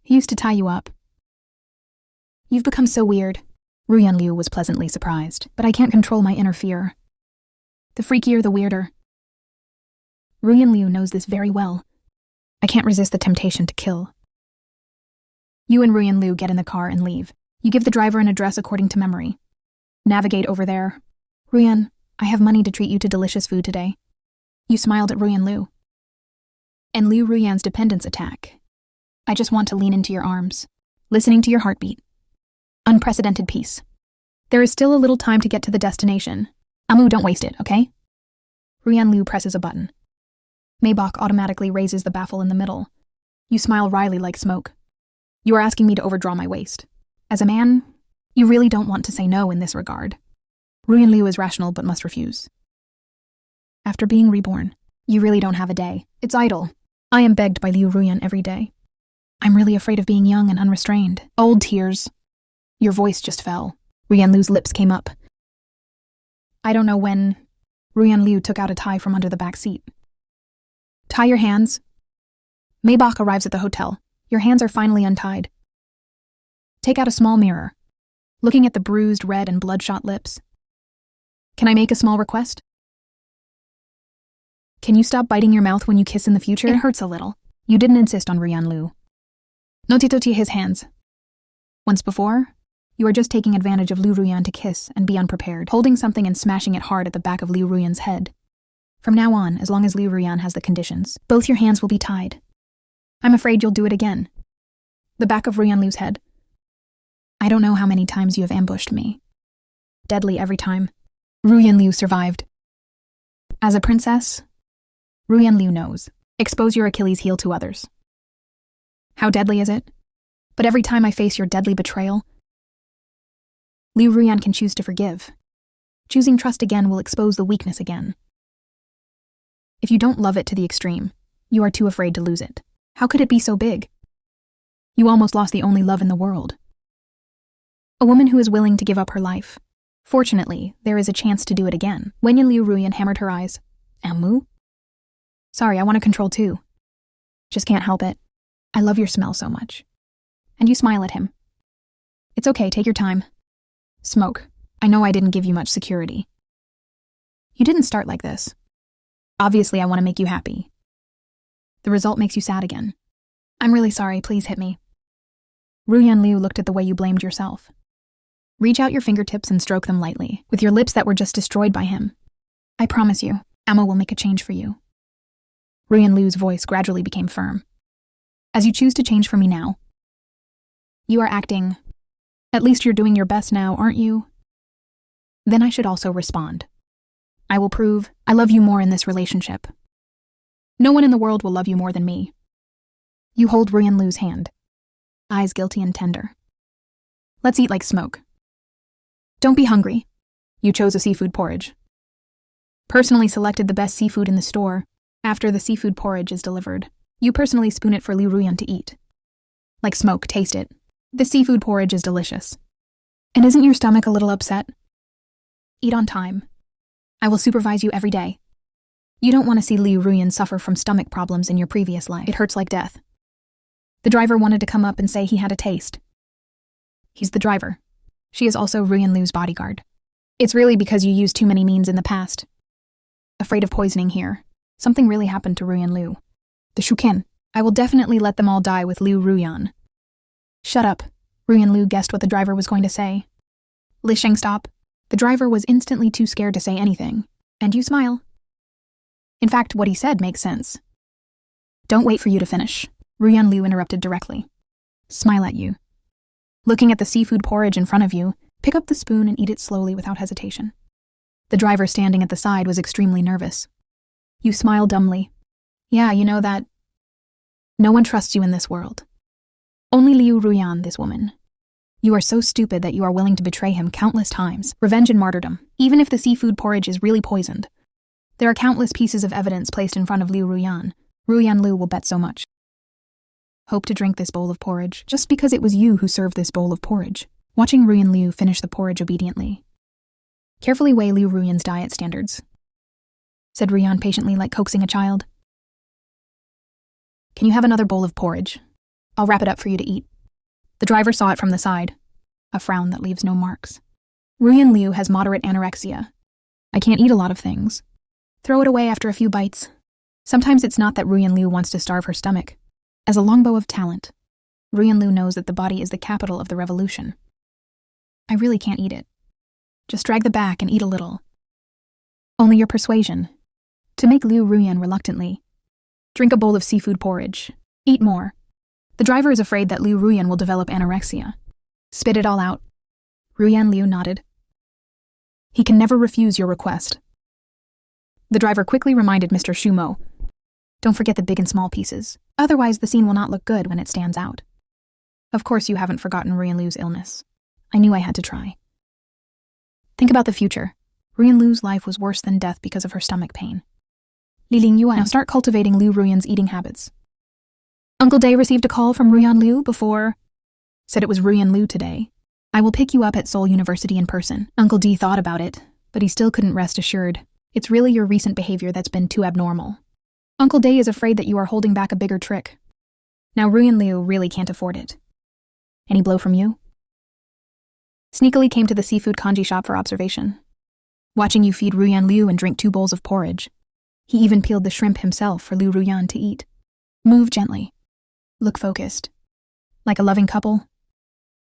He used to tie you up. You've become so weird. Ruyan Liu was pleasantly surprised, but I can't control my inner fear. The freakier, the weirder. Ruyan Liu knows this very well. I can't resist the temptation to kill. You and Ruyan Liu get in the car and leave. You give the driver an address according to memory. Navigate over there. Ruyan, I have money to treat you to delicious food today. You smiled at Ruyan Liu. And Liu Ruyan's dependence attack. I just want to lean into your arms, listening to your heartbeat. Unprecedented peace. There is still a little time to get to the destination. Amu, don't waste it, okay? Ruyan Liu presses a button. Maybach automatically raises the baffle in the middle. You smile wryly like smoke. You are asking me to overdraw my waist. As a man, you really don't want to say no in this regard. Ruyan Liu is rational but must refuse. After being reborn, you really don't have a day. It's idle. I am begged by Liu Ruyan every day. I'm really afraid of being young and unrestrained. Old tears. Your voice just fell. Ruyan Liu's lips came up. I don't know when. Ruyan Liu took out a tie from under the back seat. Tie your hands. Maybach arrives at the hotel. Your hands are finally untied. Take out a small mirror. Looking at the bruised, red, and bloodshot lips. Can I make a small request? Can you stop biting your mouth when you kiss in the future? It hurts a little. You didn't insist on Ruyan Liu. Notitoti his hands. Once before, you are just taking advantage of Liu Ruyan to kiss and be unprepared, holding something and smashing it hard at the back of Liu Ruyan's head. From now on, as long as Liu Ruyan has the conditions, both your hands will be tied. I'm afraid you'll do it again. The back of Ruyan Liu's head. I don't know how many times you have ambushed me. Deadly every time. Ruyan Liu survived. As a princess, Ruyan Liu knows. Expose your Achilles heel to others. How deadly is it? But every time I face your deadly betrayal, Liu Ruyan can choose to forgive. Choosing trust again will expose the weakness again. If you don't love it to the extreme, you are too afraid to lose it. How could it be so big? You almost lost the only love in the world. A woman who is willing to give up her life. Fortunately, there is a chance to do it again. Wenyan Liu Ruyan hammered her eyes. Amu? Sorry, I want to control too. Just can't help it. I love your smell so much. And you smile at him. It's okay, take your time. Smoke. I know I didn't give you much security. You didn't start like this. Obviously, I want to make you happy. The result makes you sad again. I'm really sorry, please hit me. Ruyan Liu looked at the way you blamed yourself. Reach out your fingertips and stroke them lightly, with your lips that were just destroyed by him. I promise you, Amma will make a change for you. Ruyan Liu's voice gradually became firm. As you choose to change for me now, you are acting. At least you're doing your best now, aren't you? Then I should also respond. I will prove I love you more in this relationship. No one in the world will love you more than me. You hold Ruyan Liu's hand, eyes guilty and tender. Let's eat like smoke. Don't be hungry. You chose a seafood porridge. Personally selected the best seafood in the store. After the seafood porridge is delivered, you personally spoon it for Liu Ruyan to eat. Like smoke, taste it. The seafood porridge is delicious. And isn't your stomach a little upset? Eat on time. I will supervise you every day. You don't want to see Liu Ruyan suffer from stomach problems in your previous life. It hurts like death. The driver wanted to come up and say he had a taste. He's the driver. She is also Ruyan Liu's bodyguard. It's really because you used too many means in the past. Afraid of poisoning here. Something really happened to Ruyan Liu. The Shuken. I will definitely let them all die with Liu Ruyan. Shut up. Ruyan Liu guessed what the driver was going to say. Li Sheng, stop. The driver was instantly too scared to say anything. And you smile. In fact, what he said makes sense. Don't wait for you to finish. Ruyan Liu interrupted directly. Smile at you. Looking at the seafood porridge in front of you, pick up the spoon and eat it slowly without hesitation. The driver standing at the side was extremely nervous. You smile dumbly. Yeah, you know that. No one trusts you in this world. Only Liu Ruyan, this woman. You are so stupid that you are willing to betray him countless times. Revenge and martyrdom, even if the seafood porridge is really poisoned. There are countless pieces of evidence placed in front of Liu Ruyan. Ruyan Liu will bet so much. Hope to drink this bowl of porridge, just because it was you who served this bowl of porridge. Watching Ruyan Liu finish the porridge obediently. Carefully weigh Liu Ruyan's diet standards, said Ruyan patiently, like coaxing a child. Can you have another bowl of porridge? I'll wrap it up for you to eat. The driver saw it from the side. a frown that leaves no marks. Ruyan Liu has moderate anorexia. I can't eat a lot of things. Throw it away after a few bites. Sometimes it's not that Ruyan Liu wants to starve her stomach. As a longbow of talent, Ruyan Liu knows that the body is the capital of the revolution. I really can't eat it. Just drag the back and eat a little. Only your persuasion. To make Liu Ruyan reluctantly. Drink a bowl of seafood porridge. Eat more. The driver is afraid that Liu Ruyan will develop anorexia. Spit it all out. Ruyan Liu nodded. He can never refuse your request. The driver quickly reminded Mr. Shumo. Don't forget the big and small pieces. Otherwise, the scene will not look good when it stands out. Of course, you haven't forgotten Ruyan Liu's illness. I knew I had to try. Think about the future. Ruyan Liu's life was worse than death because of her stomach pain. Li Ling Yuan, now start cultivating Liu Ruyan's eating habits. Uncle Day received a call from Ruyan Liu before. Said it was Ruyan Liu today. I will pick you up at Seoul University in person. Uncle D thought about it, but he still couldn't rest assured. It's really your recent behavior that's been too abnormal. Uncle Day is afraid that you are holding back a bigger trick. Now Ruyan Liu really can't afford it. Any blow from you? Sneakily came to the seafood kanji shop for observation. Watching you feed Ruyan Liu and drink 2 bowls of porridge. He even peeled the shrimp himself for Liu Ruyan to eat. Move gently. Look focused. Like a loving couple.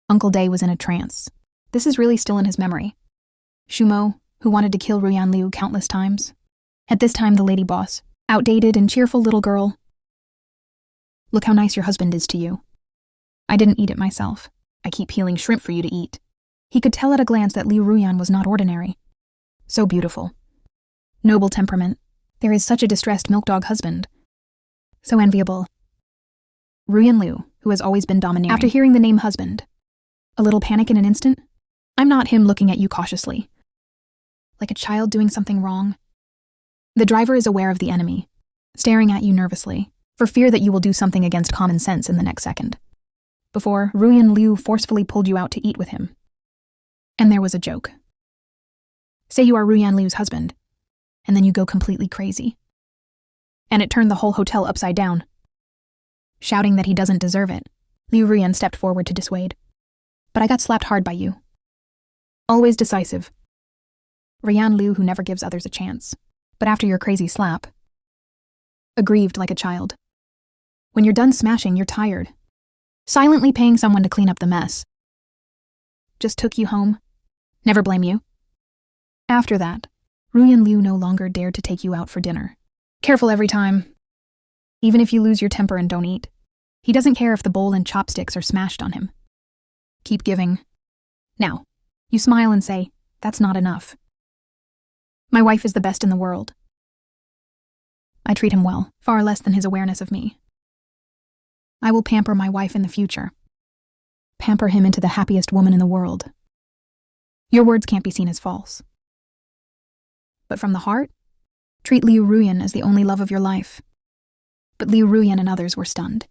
Uncle Day was in a trance. This is really still in his memory. Shumo, who wanted to kill Ruyan Liu countless times. At this time, the lady boss, outdated and cheerful little girl. Look how nice your husband is to you. I didn't eat it myself. I keep peeling shrimp for you to eat. He could tell at a glance that Liu Ruyan was not ordinary. So beautiful. Noble temperament. There is such a distressed milk dog husband. So enviable. Ruyan Liu, who has always been domineering. After hearing the name husband, a little panic in an instant. I'm not him looking at you cautiously. Like a child doing something wrong. The driver is aware of the enemy, staring at you nervously, for fear that you will do something against common sense in the next second. Before, Ruyan Liu forcefully pulled you out to eat with him. And there was a joke. Say you are Ruyan Liu's husband, and then you go completely crazy. And it turned the whole hotel upside down. Shouting that he doesn't deserve it, Liu Ruyan stepped forward to dissuade. But I got slapped hard by you. Always decisive. Ruyan Liu who never gives others a chance. But after your crazy slap, aggrieved like a child. When you're done smashing, you're tired. Silently paying someone to clean up the mess. Just took you home. Never blame you. After that, Ruyan Liu no longer dared to take you out for dinner. Careful every time. Even if you lose your temper and don't eat. He doesn't care if the bowl and chopsticks are smashed on him. Keep giving. Now, you smile and say, that's not enough. My wife is the best in the world. I treat him well, far less than his awareness of me. I will pamper my wife in the future. Pamper him into the happiest woman in the world. Your words can't be seen as false. But from the heart, treat Liu Ruyan as the only love of your life. But Liu Ruyan and others were stunned.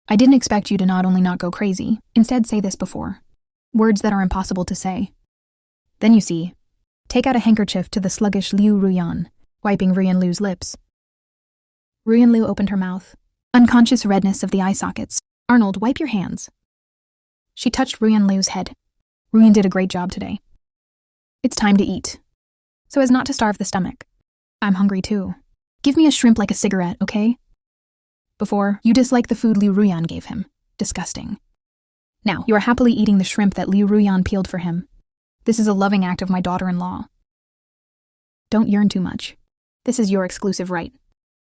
I didn't expect you to not only not go crazy, instead say this before. Words that are impossible to say. Then you see, take out a handkerchief to the sluggish Liu Ruyan, wiping Ruyan Liu's lips. Ruyan Liu opened her mouth, unconscious redness of the eye sockets. Arnold, wipe your hands. She touched Ruyan Liu's head. Ruyan did a great job today. It's time to eat. So as not to starve the stomach. I'm hungry too. Give me a shrimp like a cigarette, okay? Before, you disliked the food Liu Ruyan gave him. Disgusting. Now, you are happily eating the shrimp that Liu Ruyan peeled for him. This is a loving act of my daughter-in-law. Don't yearn too much. This is your exclusive right.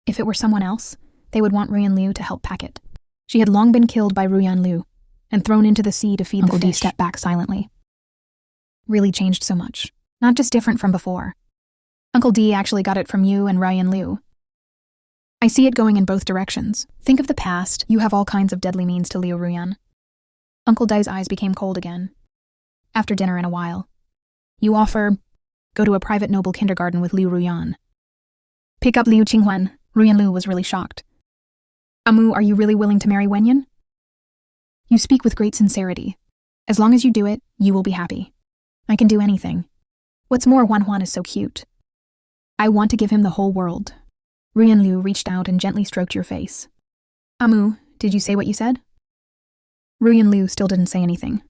If it were someone else, they would want Ruyan Liu to help pack it. She had long been killed by Ruyan Liu and thrown into the sea to feed Uncle D. Stepped back silently. Really changed so much. Not just different from before. Uncle D actually got it from you and Ruyan Liu. I see it going in both directions. Think of the past. You have all kinds of deadly means to Liu Ruyan. Uncle Dai's eyes became cold again. After dinner in a while. You offer, go to a private noble kindergarten with Liu Ruyan. Pick up Liu Qinghuan. Ruyan Liu was really shocked. Amu, are you really willing to marry Wenyan? You speak with great sincerity. As long as you do it, you will be happy. I can do anything. What's more, Wanhuan is so cute. I want to give him the whole world. Ruyan Liu reached out and gently stroked your face. Amu, did you say what you said? Ruyan Liu still didn't say anything.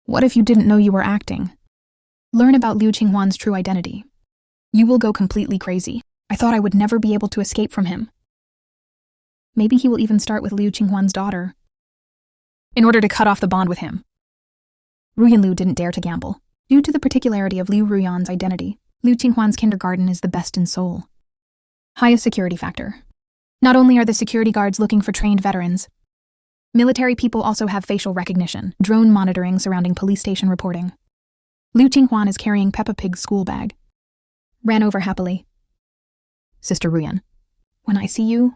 What if you didn't know you were acting? Learn about Liu Qinghuan's true identity. You will go completely crazy. I thought I would never be able to escape from him. Maybe he will even start with Liu Qinghuan's daughter, in order to cut off the bond with him. Ruyan Liu didn't dare to gamble. Due to the particularity of Liu Ruyan's identity, Liu Qinghuan's kindergarten is the best in Seoul. Highest security factor. Not only are the security guards looking for trained veterans, military people also have facial recognition, drone monitoring surrounding police station reporting. Liu Qinghuan is carrying Peppa Pig's school bag. Ran over happily. Sister Ruyan, when I see you,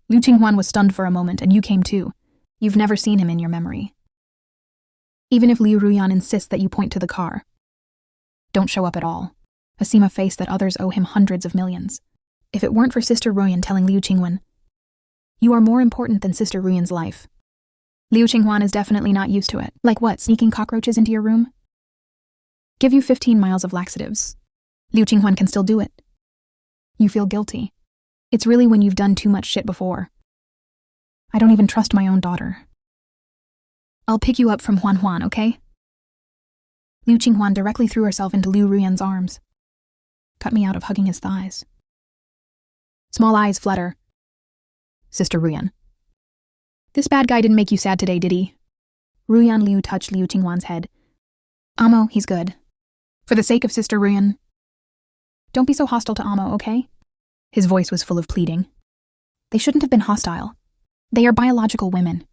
Liu Qinghuan was stunned for a moment and you came too. You've never seen him in your memory. Even if Liu Ruyan insists that you point to the car, don't show up at all. A seam of face that others owe him hundreds of millions. If it weren't for Sister Ruyan telling Liu Qinghuan, you are more important than Sister Ruyan's life. Liu Qinghuan is definitely not used to it. Like what, sneaking cockroaches into your room? Give you 15 miles of laxatives. Liu Qinghuan can still do it. You feel guilty. It's really when you've done too much shit before. I don't even trust my own daughter. I'll pick you up from Huan Huan, okay? Liu Qinghuan directly threw herself into Liu Ruyan's arms. Cut me out of hugging his thighs. Small eyes flutter. Sister Ruyan. This bad guy didn't make you sad today, did he? Ruyan Liu touched Liu Qinghuan's head. Amo, he's good. For the sake of Sister Ruyan, don't be so hostile to Amo, okay? His voice was full of pleading. They shouldn't have been hostile. They are biological women.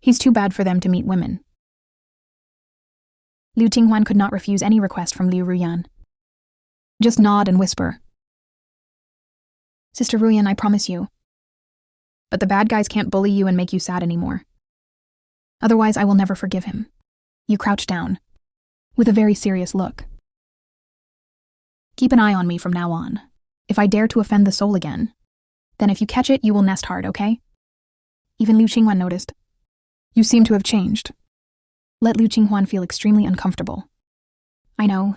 He's too bad for them to meet women. Liu Qinghuan could not refuse any request from Liu Ruyan. Just nod and whisper. Sister Ruyan, I promise you. But the bad guys can't bully you and make you sad anymore. Otherwise, I will never forgive him. You crouch down, with a very serious look. Keep an eye on me from now on. If I dare to offend the soul again, then if you catch it, you will nest hard, okay? Even Liu Qinghuan noticed. You seem to have changed. Let Liu Qinghuan feel extremely uncomfortable. I know.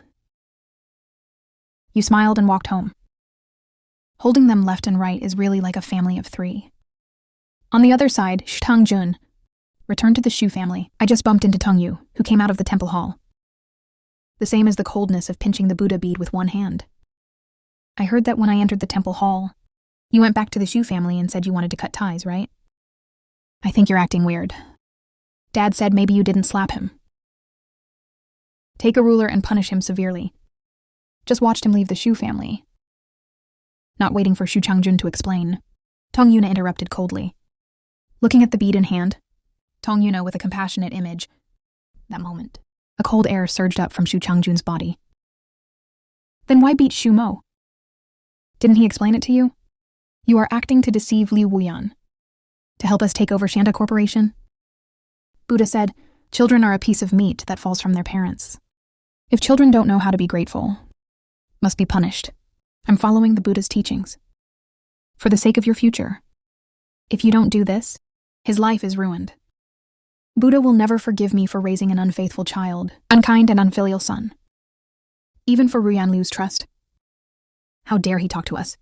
You smiled and walked home. Holding them left and right is really like a family of 3. On the other side, Tang Jun returned to the Shu family. I just bumped into Tong Yu, who came out of the temple hall. The same as the coldness of pinching the Buddha bead with one hand. I heard that when I entered the temple hall, you went back to the Shu family and said you wanted to cut ties, right? I think you're acting weird. Dad said maybe you didn't slap him. Take a ruler and punish him severely. Just watched him leave the Shu family. Not waiting for Shu Changjun to explain, Tong Yuna interrupted coldly. Looking at the bead in hand, Tong Yuna with a compassionate image. That moment, a cold air surged up from Shu Changjun's body. Then why beat Shu Mo? Didn't he explain it to you? You are acting to deceive Liu Wuyan. To help us take over Shanta Corporation? Buddha said, children are a piece of meat that falls from their parents. If children don't know how to be grateful, must be punished. I'm following the Buddha's teachings. For the sake of your future. If you don't do this, his life is ruined. Buddha will never forgive me for raising an unfaithful child, unkind and unfilial son. Even for Ruyan Liu's trust. How dare he talk to us?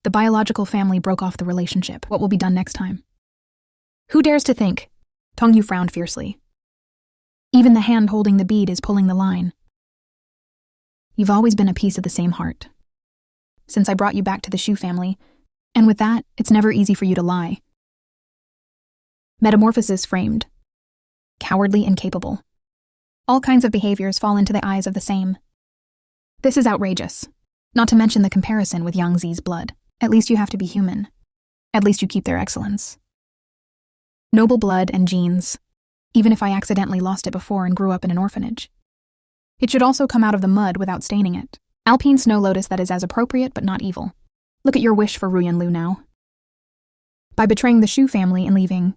The biological family broke off the relationship. What will be done next time? Who dares to think? Tong Yu frowned fiercely. Even the hand holding the bead is pulling the line. You've always been a piece of the same heart. Since I brought you back to the Shu family, and with that, it's never easy for you to lie. Metamorphosis framed. Cowardly and capable. All kinds of behaviors fall into the eyes of the same. This is outrageous. Not to mention the comparison with Yang Zi's blood. At least you have to be human. At least you keep their excellence. Noble blood and genes, even if I accidentally lost it before and grew up in an orphanage. It should also come out of the mud without staining it. Alpine snow lotus that is as appropriate but not evil. Look at your wish for Ruyan Liu now. By betraying the Shu family and leaving,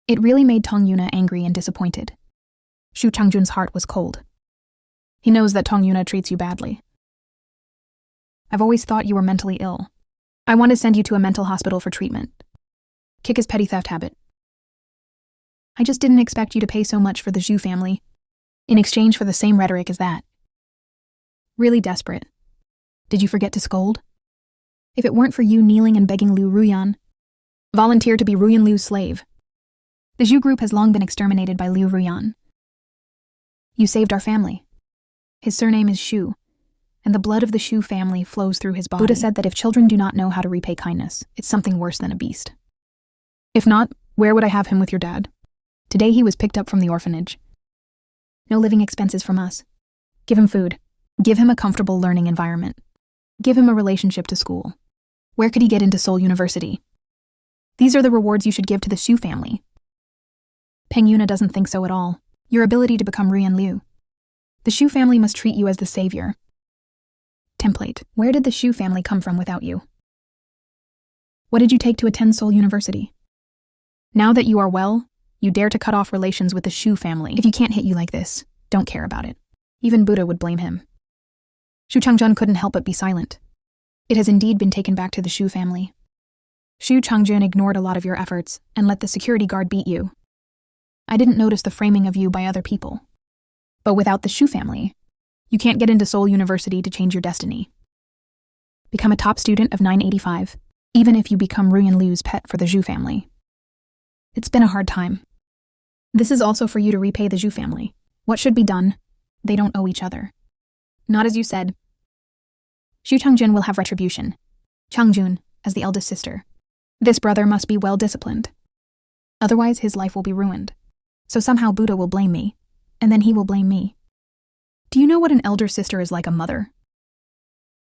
it really made Tong Yuna angry and disappointed. Shu Changjun's heart was cold. He knows that Tong Yuna treats you badly. I've always thought you were mentally ill. I want to send you to a mental hospital for treatment. Kick his petty theft habit. I just didn't expect you to pay so much for the Zhu family, in exchange for the same rhetoric as that. Really desperate. Did you forget to scold? If it weren't for you kneeling and begging Liu Ruyan, volunteer to be Ruyan Liu's slave. The Zhu group has long been exterminated by Liu Ruyan. You saved our family. His surname is Shu, and the blood of the Shu family flows through his body. Buddha said that if children do not know how to repay kindness, it's something worse than a beast. If not, where would I have him with your dad? Today he was picked up from the orphanage. No living expenses from us. Give him food. Give him a comfortable learning environment. Give him a relationship to school. Where could he get into Seoul University? These are the rewards you should give to the Shu family. Peng Yuna doesn't think so at all. Your ability to become Rian Liu. The Shu family must treat you as the savior. Template. Where did the Shu family come from without you? What did you take to attend Seoul University? Now that you are well, you dare to cut off relations with the Shu family. If you can't hit you like this, don't care about it. Even Buddha would blame him. Shu Changjun couldn't help but be silent. It has indeed been taken back to the Shu family. Shu Changjun ignored a lot of your efforts and let the security guard beat you. I didn't notice the framing of you by other people. But without the Shu family, you can't get into Seoul University to change your destiny. Become a top student of 985, even if you become Ruyan Liu's pet for the Zhu family. It's been a hard time. This is also for you to repay the Zhu family. What should be done? They don't owe each other. Not as you said. Shu Changjun will have retribution. Changjun, as the eldest sister. This brother must be well disciplined. Otherwise his life will be ruined. So somehow Buddha will blame me, and then he will blame me. Do you know what an elder sister is like a mother?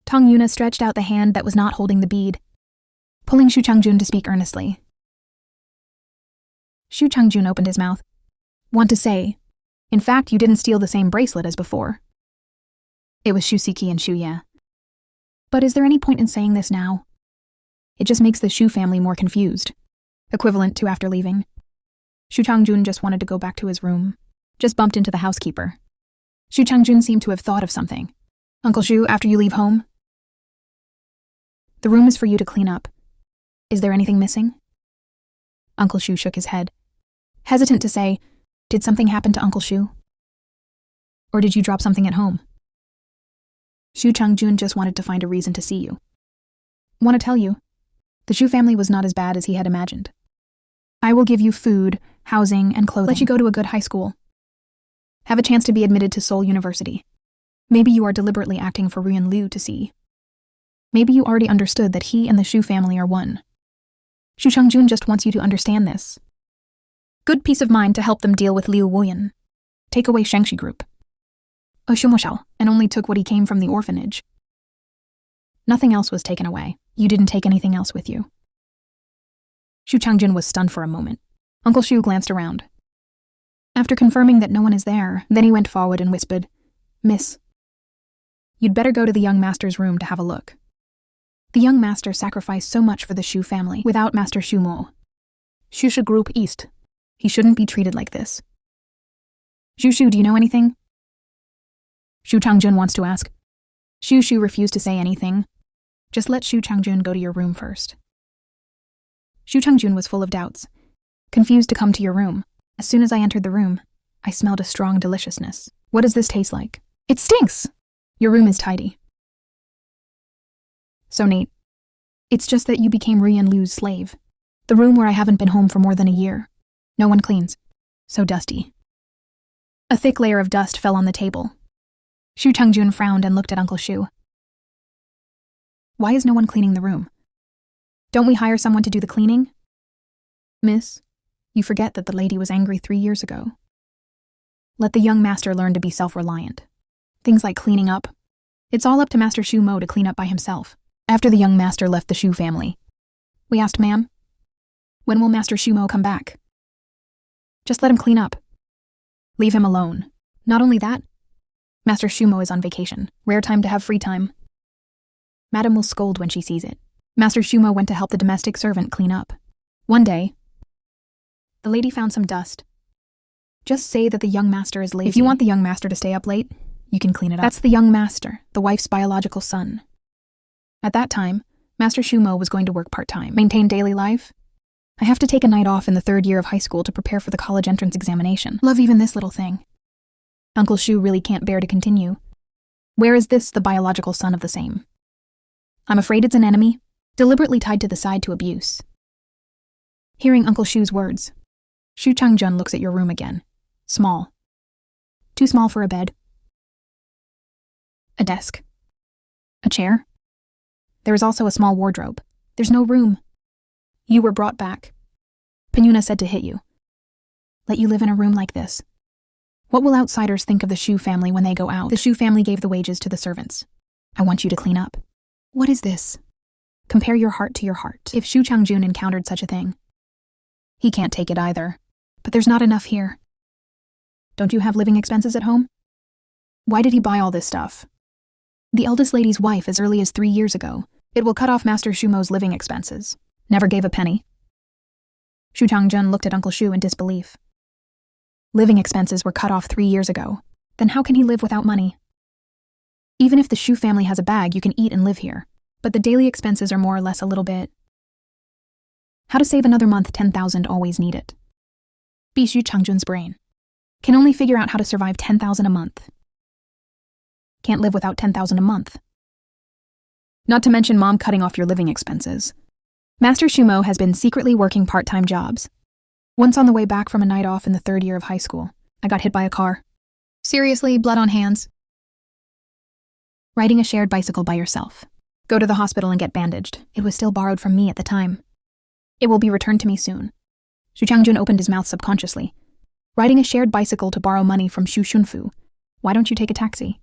Tong Yuna stretched out the hand that was not holding the bead, pulling Shu Changjun to speak earnestly. Shu Changjun opened his mouth. Want to say, in fact, you didn't steal the same bracelet as before. It was Shu Siki and Shu Ye. But is there any point in saying this now? It just makes the Shu family more confused. Equivalent to after leaving. Shu Changjun just wanted to go back to his room. Just bumped into the housekeeper. Shu Changjun seemed to have thought of something. Uncle Shu, after you leave home? The room is for you to clean up. Is there anything missing? Uncle Shu shook his head, hesitant to say, did something happen to Uncle Shu? Or did you drop something at home? Shu Changjun just wanted to find a reason to see you. Want to tell you, the Shu family was not as bad as he had imagined. I will give you food, housing, and clothing. Let you go to a good high school. Have a chance to be admitted to Seoul University. Maybe you are deliberately acting for Ruyan Liu to see. Maybe you already understood that he and the Shu family are one. Shu Changjun just wants you to understand this. Good peace of mind to help them deal with Liu Wuyan. Take away Shengxi Group. Shumoshao, and only took what he came from the orphanage. Nothing else was taken away. You didn't take anything else with you. Shu Changjun was stunned for a moment. Uncle Shu glanced around. After confirming that no one is there, then he went forward and whispered, Miss, you'd better go to the young master's room to have a look. The young master sacrificed so much for the Shu family without Master Shu Mo. Shusha Group East. He shouldn't be treated like this. Shu, do you know anything? Shu Changjun wants to ask. Shu refused to say anything. Just let Shu Changjun go to your room first. Shu Changjun was full of doubts, confused to come to your room. As soon as I entered the room, I smelled a strong deliciousness. What does this taste like? It stinks! Your room is tidy. So neat. It's just that you became Ruyan Liu's slave. The room where I haven't been home for more than a year. No one cleans. So dusty. A thick layer of dust fell on the table. Shu Changjun frowned and looked at Uncle Shu. Why is no one cleaning the room? Don't we hire someone to do the cleaning? Miss, you forget that the lady was angry 3 years ago. Let the young master learn to be self-reliant. Things like cleaning up. It's all up to Master Shu Mo to clean up by himself. After the young master left the Shu family, we asked, Ma'am, when will Master Shu Mo come back? Just let him clean up. Leave him alone. Not only that, Master Shu Mo is on vacation. Rare time to have free time. Madam will scold when she sees it. Master Shu Mo went to help the domestic servant clean up. One day, the lady found some dust. Just say that the young master is lazy. If you want the young master to stay up late, you can clean it up. That's the young master, the wife's biological son. At that time, Master Shu Mo was going to work part-time, maintain daily life. I have to take a night off in the 3rd year of high school to prepare for the college entrance examination. Love even this little thing. Uncle Shu really can't bear to continue. Where is this, the biological son of the same? I'm afraid it's an enemy, deliberately tied to the side to abuse. Hearing Uncle Shu's words, Shu Changjun looks at your room again. Small. Too small for a bed. A desk. A chair. There is also a small wardrobe. There's no room. You were brought back. Penuna said to hit you. Let you live in a room like this. What will outsiders think of the Shu family when they go out? The Shu family gave the wages to the servants. I want you to clean up. What is this? Compare your heart to your heart. If Shu Changjun encountered such a thing, he can't take it either. But there's not enough here. Don't you have living expenses at home? Why did he buy all this stuff? The eldest lady's wife as early as 3 years ago. It will cut off Master Shumo's living expenses. Never gave a penny. Shu Changjun looked at Uncle Shu in disbelief. Living expenses were cut off 3 years ago. Then how can he live without money? Even if the Shu family has a bag, you can eat and live here. But the daily expenses are more or less a little bit. How to save another month 10,000 always need it. Bi Shu Changjun's brain can only figure out how to survive 10,000 a month. Can't live without 10,000 a month. Not to mention mom cutting off your living expenses. Master Shumo has been secretly working part-time jobs. Once on the way back from a night off in the 3rd year of high school, I got hit by a car. Seriously, blood on hands. Riding a shared bicycle by yourself. Go to the hospital and get bandaged. It was still borrowed from me at the time. It will be returned to me soon. Shu Changjun opened his mouth subconsciously. Riding a shared bicycle to borrow money from Shu Shunfu. Why don't you take a taxi?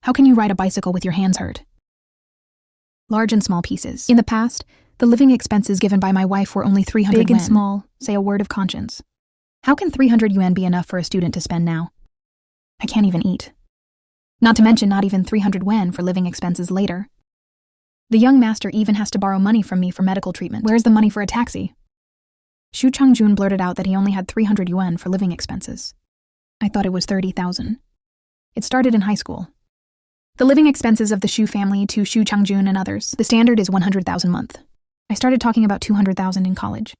How can you ride a bicycle with your hands hurt? Large and small pieces. In the past, the living expenses given by my wife were only 300 Big yuan. and small, Say a word of conscience. How can 300 yuan be enough for a student to spend now? I can't even eat. Not to mention not even 300 yuan for living expenses later. The young master even has to borrow money from me for medical treatment. Where's the money for a taxi? Shu Changjun blurted out that he only had 300 yuan for living expenses. I thought it was 30,000. It started in high school. The living expenses of the Shu family to Shu Changjun and others, the standard is 100,000 a month. I started talking about 200,000 in college.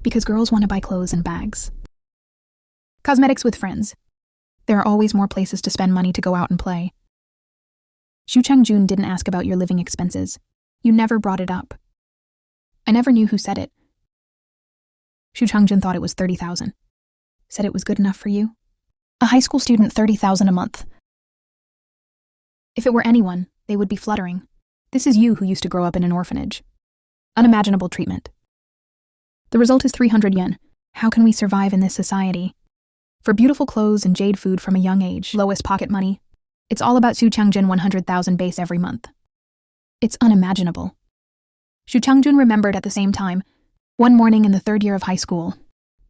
Because girls want to buy clothes and bags. Cosmetics with friends. There are always more places to spend money to go out and play. Shu Changjun didn't ask about your living expenses. You never brought it up. I never knew who said it. Shu Changjun thought it was 30,000. Said it was good enough for you? A high school student, 30,000 a month. If it were anyone, they would be fluttering. This is you who used to grow up in an orphanage. Unimaginable treatment. The result is 300 yen. How can we survive in this society? For beautiful clothes and jade food from a young age, lowest pocket money. It's all about Shu Changjun 100,000 base every month. It's unimaginable. Shu Changjun remembered at the same time, one morning in the 3rd year of high school,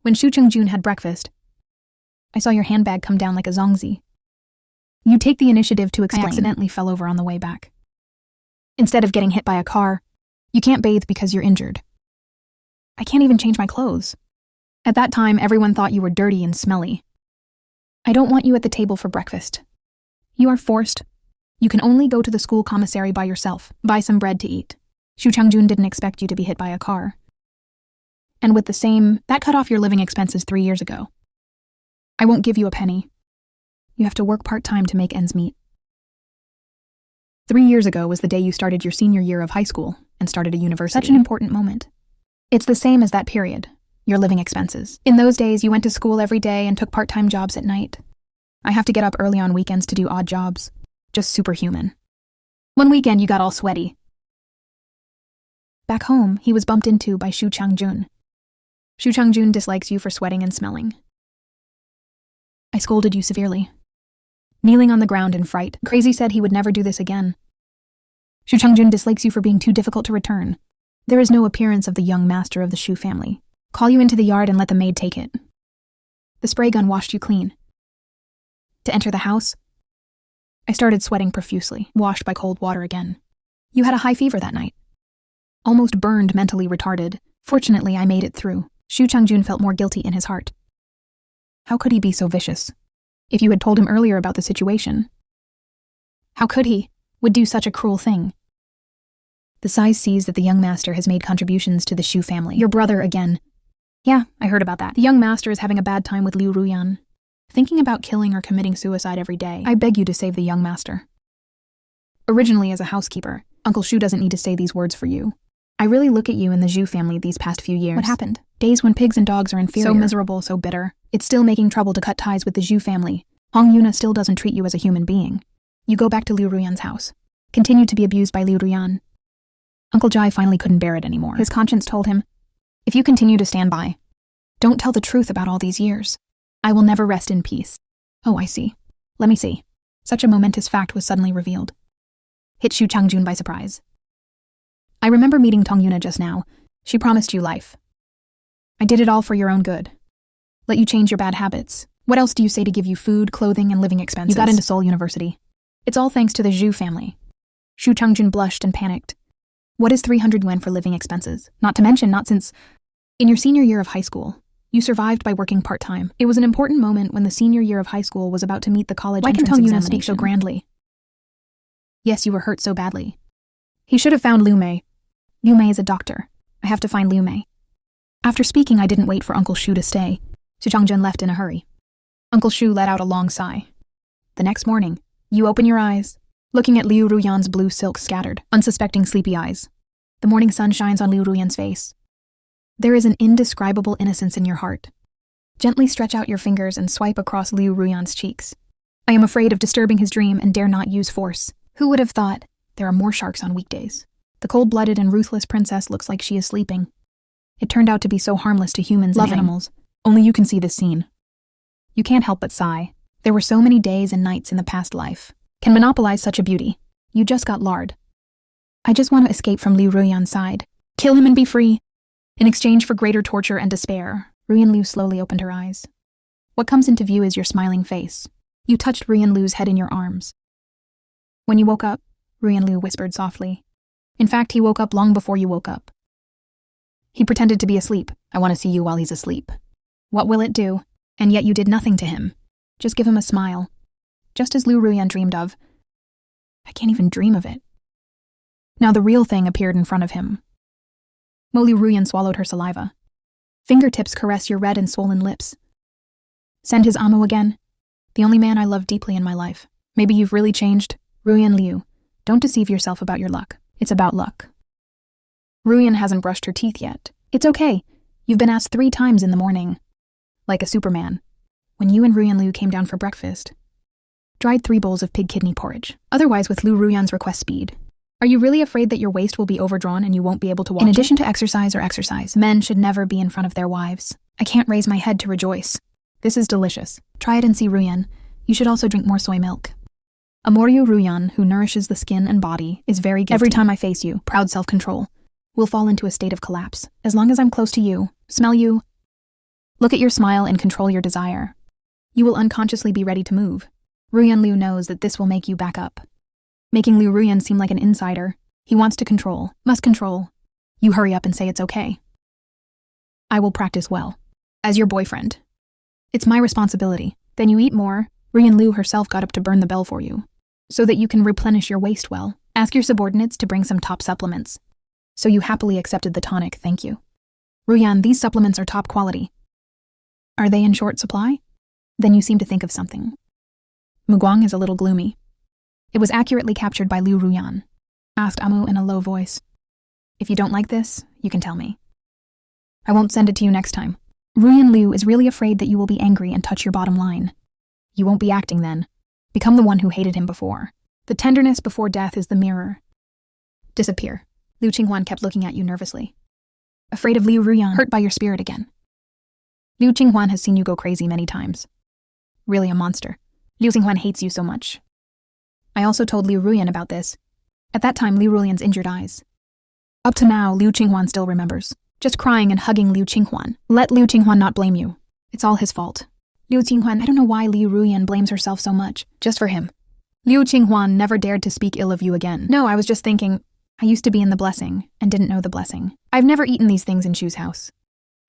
when Shu Changjun had breakfast. I saw your handbag come down like a zongzi. You take the initiative to explain. I accidentally fell over on the way back. Instead of getting hit by a car, you can't bathe because you're injured. I can't even change my clothes. At that time, everyone thought you were dirty and smelly. I don't want you at the table for breakfast. You are forced. You can only go to the school commissary by yourself, buy some bread to eat. Shu Changjun didn't expect you to be hit by a car. And with the same, that cut off your living expenses 3 years ago. I won't give you a penny. You have to work part-time to make ends meet. 3 years ago was the day you started your senior year of high school and started a university. Such an important moment. It's the same as that period, your living expenses. In those days, you went to school every day and took part-time jobs at night. I have to get up early on weekends to do odd jobs. Just superhuman. One weekend, you got all sweaty. Back home, he was bumped into by Shu Changjun. Shu Changjun dislikes you for sweating and smelling. I scolded you severely. Kneeling on the ground in fright, Crazy said he would never do this again. Shu Changjun dislikes you for being too difficult to return. There is no appearance of the young master of the Shu family. Call you into the yard and let the maid take it. The spray gun washed you clean. To enter the house, I started sweating profusely, washed by cold water again. You had a high fever that night. Almost burned, mentally retarded. Fortunately, I made it through. Shu Changjun felt more guilty in his heart. How could he be so vicious? If you had told him earlier about the situation. How could he? Would do such a cruel thing. The Sai sees that the young master has made contributions to the Shu family. Your brother again. Yeah, I heard about that. The young master is having a bad time with Liu Ruyan. Thinking about killing or committing suicide every day. I beg you to save the young master. Originally as a housekeeper, Uncle Shu doesn't need to say these words for you. I really look at you and the Zhu family these past few years. What happened? Days when pigs and dogs are inferior. So miserable, so bitter. It's still making trouble to cut ties with the Zhu family. Hong Yuna still doesn't treat you as a human being. You go back to Liu Ruyan's house. Continue to be abused by Liu Ruyan. Uncle Jai finally couldn't bear it anymore. His conscience told him, if you continue to stand by, don't tell the truth about all these years, I will never rest in peace. Oh, I see. Let me see. Such a momentous fact was suddenly revealed. Hit Xu Changjun by surprise. I remember meeting Tong Yuna just now. She promised you life. I did it all for your own good. Let you change your bad habits. What else do you say to give you food, clothing, and living expenses? You got into Seoul University. It's all thanks to the Zhu family. Xu Changjun blushed and panicked. What is 300 yuan for living expenses? Not to mention, not since... In your senior year of high school, you survived by working part-time. It was an important moment when the senior year of high school was about to meet the college entrance examination. Why can Tong Yuna speak so grandly? Yes, you were hurt so badly. He should have found Liu Mei. Liu Mei is a doctor. I have to find Liu Mei. After speaking, I didn't wait for Uncle Shu to stay. Xu Changjun left in a hurry. Uncle Shu let out a long sigh. The next morning, you open your eyes, looking at Liu Ruyan's blue silk scattered, unsuspecting sleepy eyes. The morning sun shines on Liu Ruyan's face. There is an indescribable innocence in your heart. Gently stretch out your fingers and swipe across Liu Ruyan's cheeks. I am afraid of disturbing his dream and dare not use force. Who would have thought? There are more sharks on weekdays. The cold-blooded and ruthless princess looks like she is sleeping. It turned out to be so harmless to humans and animals. Only you can see this scene. You can't help but sigh. There were so many days and nights in the past life. Can monopolize such a beauty. You just got lard. I just want to escape from Liu Ruyan's side. Kill him and be free. In exchange for greater torture and despair, Ruyan Liu slowly opened her eyes. What comes into view is your smiling face. You touched Ruyan Liu's head in your arms. When you woke up, Ruyan Liu whispered softly. In fact, he woke up long before you woke up. He pretended to be asleep. I want to see you while he's asleep. What will it do? And yet you did nothing to him. Just give him a smile. Just as Liu Ruyan dreamed of. I can't even dream of it. Now the real thing appeared in front of him. Liu Ruyan swallowed her saliva. Fingertips caress your red and swollen lips. Send his amo again. The only man I love deeply in my life. Maybe you've really changed. Ruyan Liu, don't deceive yourself about your luck. It's about luck. Ruyan hasn't brushed her teeth yet. It's okay. You've been asked 3 times in the morning. Like a Superman. When you and Ruyan Liu came down for breakfast. Dried 3 bowls of pig kidney porridge. Otherwise with Liu Ruyan's request speed. Are you really afraid that your waist will be overdrawn and you won't be able to walk? In addition to exercise, men should never be in front of their wives. I can't raise my head to rejoice. This is delicious. Try it and see, Ruyan. You should also drink more soy milk. Amoryu Ruyan, who nourishes the skin and body, is very guilty. Every time I face you, proud self-control, will fall into a state of collapse. As long as I'm close to you, smell you, look at your smile and control your desire, you will unconsciously be ready to move. Ruyan Liu knows that this will make you back up. Making Liu Ruyan seem like an insider. He wants to control, must control. You hurry up and say it's okay. I will practice well. As your boyfriend. It's my responsibility. Then you eat more. Ruyan Liu herself got up to burn the bell for you. So that you can replenish your waist well. Ask your subordinates to bring some top supplements. So you happily accepted the tonic, thank you. Ruyan, these supplements are top quality. Are they in short supply? Then you seem to think of something. Muguang is a little gloomy. It was accurately captured by Liu Ruyan. Asked Amu in a low voice. If you don't like this, you can tell me. I won't send it to you next time. Ruyan Liu is really afraid that you will be angry and touch your bottom line. You won't be acting then. Become the one who hated him before. The tenderness before death is the mirror. Disappear. Liu Qinghuan kept looking at you nervously. Afraid of Liu Ruyan, hurt by your spirit again. Liu Qinghuan has seen you go crazy many times. Really a monster. Liu Qinghuan hates you so much. I also told Liu Ruyan about this. At that time, Liu Ruyan's injured eyes. Up to now, Liu Qinghuan still remembers. Just crying and hugging Liu Qinghuan. Let Liu Qinghuan not blame you. It's all his fault. Liu Qinghuan, I don't know why Liu Ruyan blames herself so much. Just for him. Liu Qinghuan never dared to speak ill of you again. No, I was just thinking, I used to be in the blessing and didn't know the blessing. I've never eaten these things in Shu's house.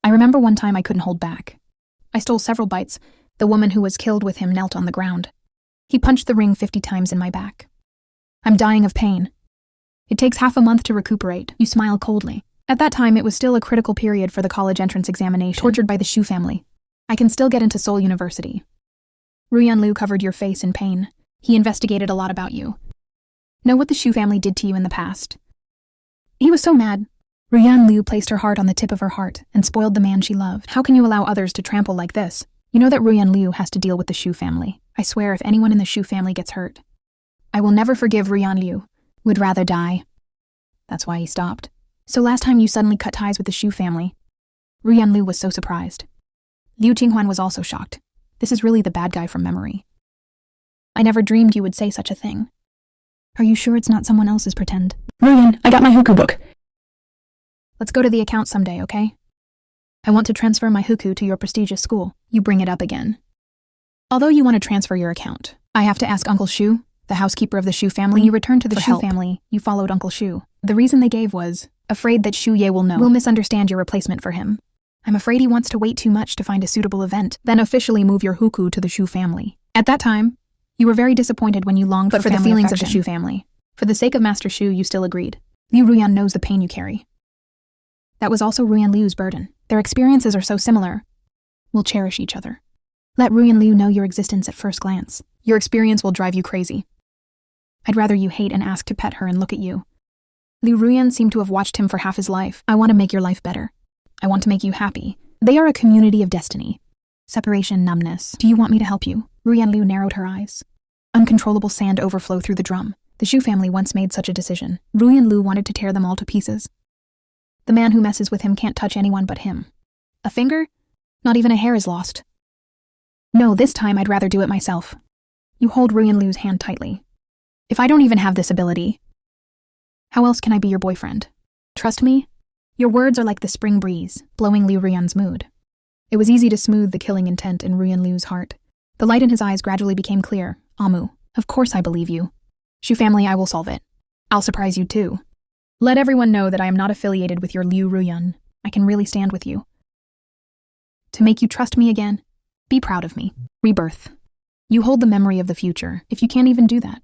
I remember one time I couldn't hold back. I stole several bites. The woman who was killed with him knelt on the ground. He punched the ring 50 times in my back. I'm dying of pain. It takes half a month to recuperate. You smile coldly. At that time, it was still a critical period for the college entrance examination. Tortured by the Shu family. I can still get into Seoul University. Ruyan Liu covered your face in pain. He investigated a lot about you. Know what the Shu family did to you in the past. He was so mad. Ruyan Liu placed her heart on the tip of her heart and spoiled the man she loved. How can you allow others to trample like this? You know that Ruyan Liu has to deal with the Shu family. I swear if anyone in the Shu family gets hurt, I will never forgive Ruyan Liu. Would rather die. That's why he stopped. So last time you suddenly cut ties with the Shu family, Ruyan Liu was so surprised. Liu Qinghuan was also shocked. This is really the bad guy from memory. I never dreamed you would say such a thing. Are you sure it's not someone else's pretend? Ruyan, I got my huku book. Let's go to the account someday, okay? I want to transfer my huku to your prestigious school. You bring it up again. Although you want to transfer your account, I have to ask Uncle Shu, the housekeeper of the Shu family. When you returned to the Shu family, you followed Uncle Shu. The reason they gave was, afraid that Shu Ye will misunderstand your replacement for him. I'm afraid he wants to wait too much to find a suitable event, then officially move your huku to the Shu family. At that time, you were very disappointed when you longed for the feelings of the Shu family. For the sake of Master Shu, you still agreed. Liu Ruyan knows the pain you carry. That was also Ruyan Liu's burden. Their experiences are so similar. We'll cherish each other. Let Ruyan Liu know your existence at first glance. Your experience will drive you crazy. I'd rather you hate and ask to pet her and look at you. Liu Ruyan seemed to have watched him for half his life. I want to make your life better. I want to make you happy. They are a community of destiny. Separation, numbness. Do you want me to help you? Ruyan Liu narrowed her eyes. Uncontrollable sand overflow through the drum. The Shu family once made such a decision. Ruyan Liu wanted to tear them all to pieces. The man who messes with him can't touch anyone but him. A finger? Not even a hair is lost. No, this time I'd rather do it myself. You hold Ruyan Liu's hand tightly. If I don't even have this ability, how else can I be your boyfriend? Trust me? Your words are like the spring breeze, blowing Liu Ruyan's mood. It was easy to smooth the killing intent in Ruyan Liu's heart. The light in his eyes gradually became clear. Amu, of course I believe you. Shu family, I will solve it. I'll surprise you too. Let everyone know that I am not affiliated with your Liu Ruyan. I can really stand with you. To make you trust me again, be proud of me. Rebirth. You hold the memory of the future, if you can't even do that.